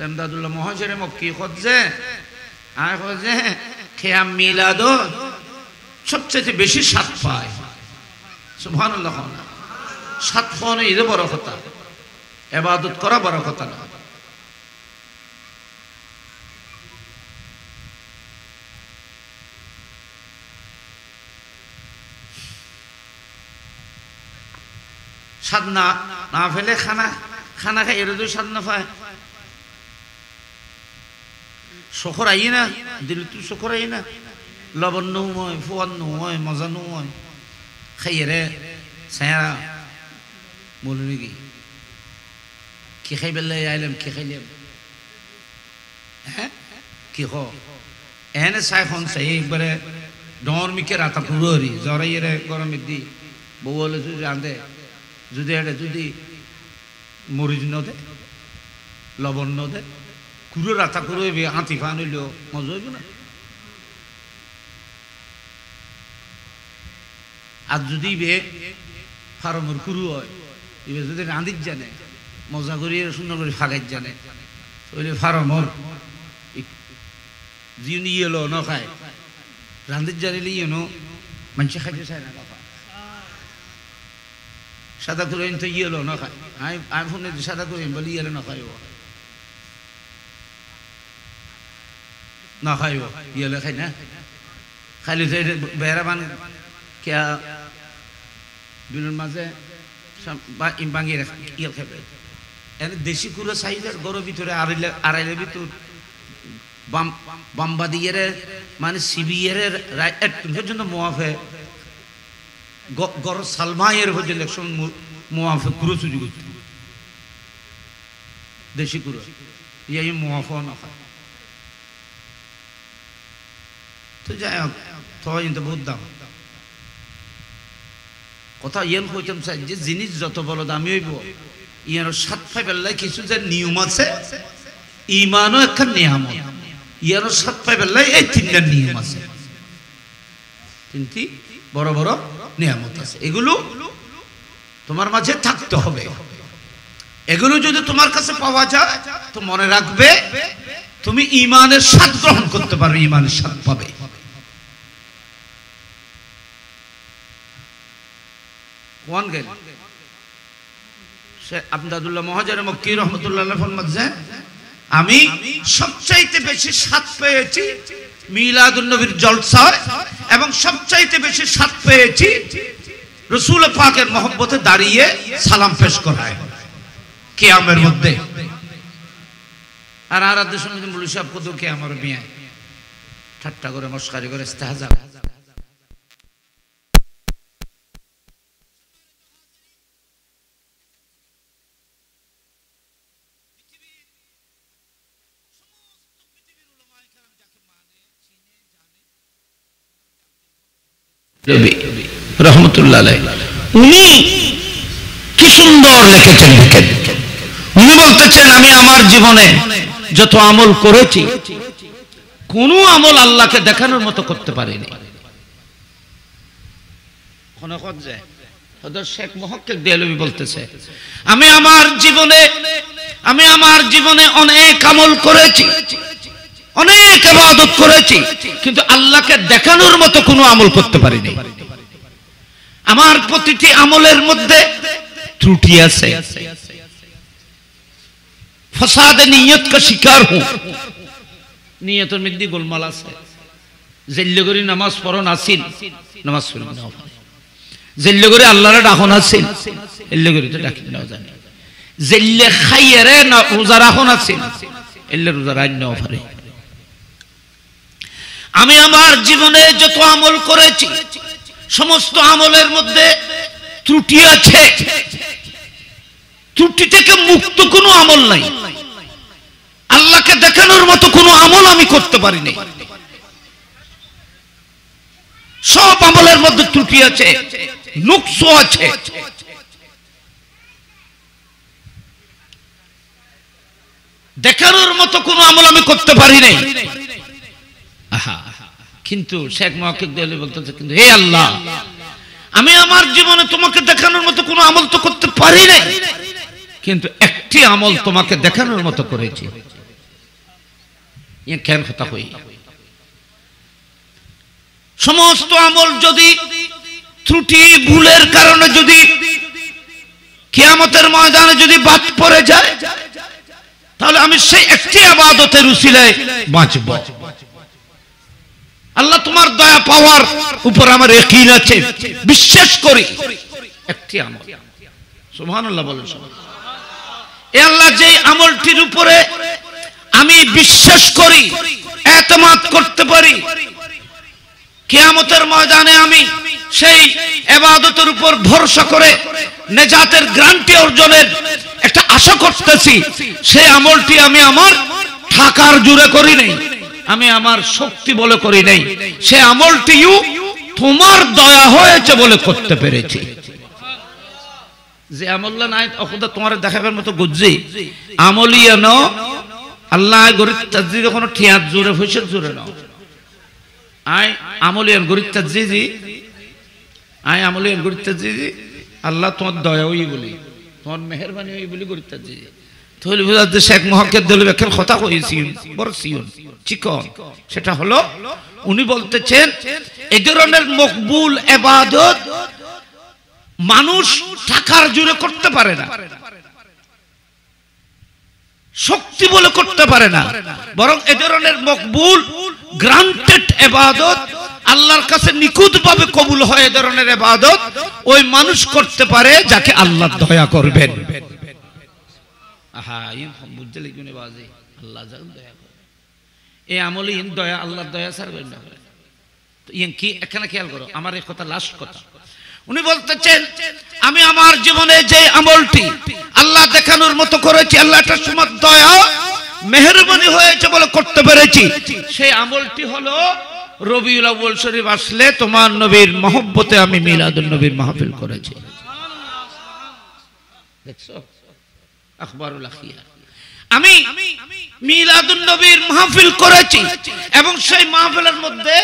এমদাদুল্লাহ মহাজের মক্কি খোঁজে আর খোঁজে খেয়াম মিলাদ সবচেয়ে বেশি স্বাদ পায়। সুবহানাল্লাহ। স্বাদ পাওয়া এটা বড় কথা, ইবাদত করা বড় কথা না। স্বাদ না ফেলে খানা খাই এর স্বাদ না পায়। শকর আই না দিল, তুই শকর আই না, লবণ নয়, ফুয়ান নয়, মজা নয়, খাইয়ে রে ছায়া বলুন নাকি কি খাই বেলা আইলাম, কি খাইলাম, হ্যাঁ কি খ এনে চাই খন চাই একবারে ডর মিকে রাতা পুরি জ্বরাই রে গরমের দি বউ হলে যদি রাঁধে, যদি এটা যদি মরিচ ন দে, লবণ ন দে, কুড়ো রাতা কুড়ো হাতি ফান হইলেও মজা হইব না। আর যদি বে ফার্মর কুরু হয়, এবার যদি রাঁধিত জানে, মজা করি সুন্দর করে ফাগাইত জানে, তাহলে ফার্মর যিনি ইয়েলো ন খায়, রাঁধিত জানিলে ইয়েনো মানুষে খাইতে চায় না। বাবা সাদা করে তো ইয়েলো ন খায়, আমি ফোনে সাদা করে বলি ইয়েলো না খাইব, না খাইব ইয়েলো খাই না, খাইলে বেড়া বান কেয়া দুটোর মাঝে ভাঙিয়ে ইয়ে খাবে। এনে দেশি কুড়ো সাইজের গরুর ভিতরে আড়াইলের ভিতর বাম্বা দিয়ে মানে সিবিএর পর্যন্ত মোয়াফে গর সালমাইয়ের পর্যন্ত একশন মোয়াফে কুড়ো চুরি করতে, দেশি কুড়ো এই মোয়াফা না খায়। তো যাই হোক, সবাই কিন্তু বহুত দাম কথা ইয়েন হইতাম চাই যে জিনিস যত বড় দামি হইব, ইয়ার সাত পাই বেলায় কিছু যে নিয়ম আছে, ইমানও একটা নিয়ামত, ইয়ার সাত পাই বেলায় এই তিনটা নিয়ম আছে, তিনটি বড় বড় নিয়ামত আছে। এগুলো তোমার মাঝে থাকতে হবে। এগুলো যদি তোমার কাছে পাওয়া যায় তো মনে রাখবে তুমি ইমানের স্বাদ গ্রহণ করতে পারবে, ইমানের স্বাদ পাবে। কোন গেল শেখ আমদাদুল্লাহ মহাজারে মক্কি রহমতুল্লাহ ফরমাচ্ছে আমি সবচাইতে বেশি স্বাদ পেয়েছি মিলাদুন নবীর জলসায় এবং সবচাইতে বেশি স্বাদ পেয়েছি রাসূল পাকের মহব্বতে দাঁড়িয়ে সালাম পেশ করায় কিয়ামের মধ্যে। আর আরাধ্যের সঙ্গে বলি সব কত কে আমার মিয়া ঠাট্টা করে মস্কারি করে ইস্তেহাজা রহমতুল্লাহ আলাইহি উনি কি সুন্দর লিখেছেন। উনি বলতেছেন আমি আমার জীবনে যত আমল করেছি কোন আমল আল্লাহকে দেখানোর মতো করতে পারিনি। শেখ মুহাক্কিক দেহলভী বলতেছে আমি আমার জীবনে অনেক আমল করেছি, অনেক ইবাদত করেছি, কিন্তু আল্লাহকে দেখানোর মতো কোনো আমল করতে পারিনি। আমার প্রতিটি আমলের মধ্যে ত্রুটি আছে। ফসাদে নিয়ত কা শিকার হুঁ, নিয়তের মধ্যে গোলমাল আছে। জেল্লে করে নামাজ পড়ন আসিল, নামাজ পড়ি না। জেল্লে করে আল্লাহরে ডাকন আসিল, এল্লে করে তো ডাকি নাও জানে। জেল্লে খাইয়ারে না রোজা রাখন আসিল, এল্লে রোজা রাখ নাও পারে। আমি আমার জীবনে যত আমল করেছি সমস্ত আমলের মধ্যে ত্রুটি আছে। ত্রুটি থেকে মুক্ত কোনো আমল নাই। আল্লাহকে দেখানোর মতো কোনো আমল আমি করতে পারিনি। সব আমলের মধ্যে ত্রুটি আছে, নুকস আছে। দেখানোর মতো কোনো আমল আমি করতে পারি নাই। কিন্তু শেখ মুহাক্কিক দেহলভী বলতেছে কিন্তু হে আল্লাহ আমি আমার জীবনে তোমাকে দেখানোর মতো কোনো আমল তো করতে পারি নাই, কিন্তু একটি আমল তোমাকে দেখানোর মতো করেছি। কেন কথা হই সমস্ত আমল যদি ত্রুটি ভুলের কারণে যদি কিয়ামতের ময়দানে যদি বাদ পড়ে যায় তাহলে আমি সেই একটি ইবাদতের উসিলায় বাঁচব। আল্লাহ তোমার দয়া পাওয়ার উপর আমার ইয়াকিন আছে, বিশ্বাস করি। একটি আমল সুবহানাল্লাহ বলেন। এ আল্লাহ যে আমলটির উপরে আমি বিশ্বাস করি, এতমাদ করতে পারি, কিয়ামতের ময়দানে আমি সেই ইবাদতের উপর ভরসা করে নেজাতের গ্যারান্টি অর্জনের একটা আশা করতেছি, সেই আমলটি আমি আমার টাকার জোরে করি নাই, আমি আমার শক্তি বলে করি নাই, সে আমলটিও তোমার দয়া হয়েছে বলে করতে পেরেছি। যে আমল্লা নাই অখুদা তোমার দেখাবার মতো গুজি আমলিয়া ন আল্লাহ গরিব তাজি কোনো ঠিয়াত জোরে হইছে জোরে নাও আয় আমলিয়ান গরিব তাজি আয় আমলিয়ান গরিব তাজি আল্লাহ তোমার দয়া হই বলি, তোমার মেহেরবানি হই বলি গরিব তাজি। তাহলে বুঝাতে শেখ মুহাক্কিক দেহলভী একটা কথা কইছি বড় সিয়ন চিকন, সেটা হলো উনি বলতেছেন এই ধরনের মকবুল ইবাদত মানুষ টাকার জোরে করতে পারে না, শক্তি বলে করতে পারে না, বরং এই ধরনের মকবুল গ্রান্টেড ইবাদত আল্লাহর কাছে নিখুঁতভাবে কবুল হয়। এই ধরনের ইবাদত ওই মানুষ করতে পারে যাকে আল্লাহ দয়া করবেন। আহা ইন বুঝতে লিখুনে বাজে আল্লাহ যা দয়া করে এই আমলে ইন দয়া আল্লাহর দয়া ছাড়বেন না। তো ইন কি এখানে খেয়াল করো আমার এই কথা লাস্ট কথা। উনি বলতেছেন আমি আমার জীবনে যে আমলটি আল্লাহ দেখানোর মতো করেছি, আল্লাহটার সময় দয়া মেহেরবানি হয়েছে বলে করতে পেরেছি, সেই আমলটি হলো রবিউল আউয়াল শরীফ আসলে তোমার নবীর মহব্বতে আমি মিলাদুন নবীর মাহফিল করেছি। দেখছো আখবারুল আখিয়া আমি মিলাদুন নবীর মাহফিল করেছি এবং সেই মাহফিলের মধ্যে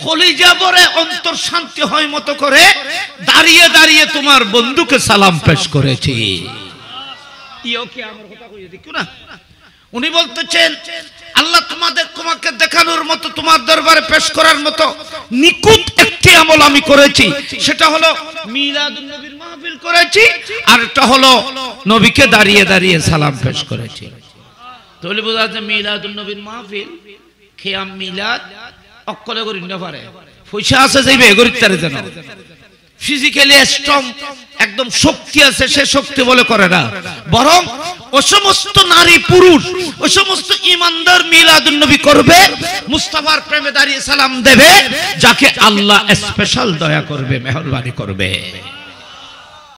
কলিজা ভরে অন্তর শান্তি হয় মতো করে দাঁড়িয়ে দাঁড়িয়ে তোমার বন্ধুকে সালাম পেশ করেছি। ইও কি আমার কথা কইয়ে দেখো না। উনি বলতেছেন আল্লাহ তোমাকে দেখানোর মতো তোমার দরবারে পেশ করার মতো নিখুঁত একটি আমল আমি করেছি, সেটা হলো মিলাদুন নবীর মাহফিল করেছি, আর একটা হলো নবীকে দাঁড়িয়ে দাঁড়িয়ে সালাম পেশ করেছি। তাহলে বোঝা যাচ্ছে মিলাদুন নবীর মাহফিল খেয়াম মিলাদ অক্কলে করি না পারে, পয়সা আছে যাইবে এগরিতারে যেন ফিজিক্যালি স্ট্রং একদম শক্তি আছে, সে শক্তি বলে করে না, বরং ও সমস্ত নারী পুরুষ ও সমস্ত ঈমানদার মিলাদুন নবী করবে, মুস্তাফার প্রেমে দাঁড়িয়ে সালাম দেবে, যাকে আল্লাহ স্পেশাল দয়া করবে, মেহেরবানি করবে।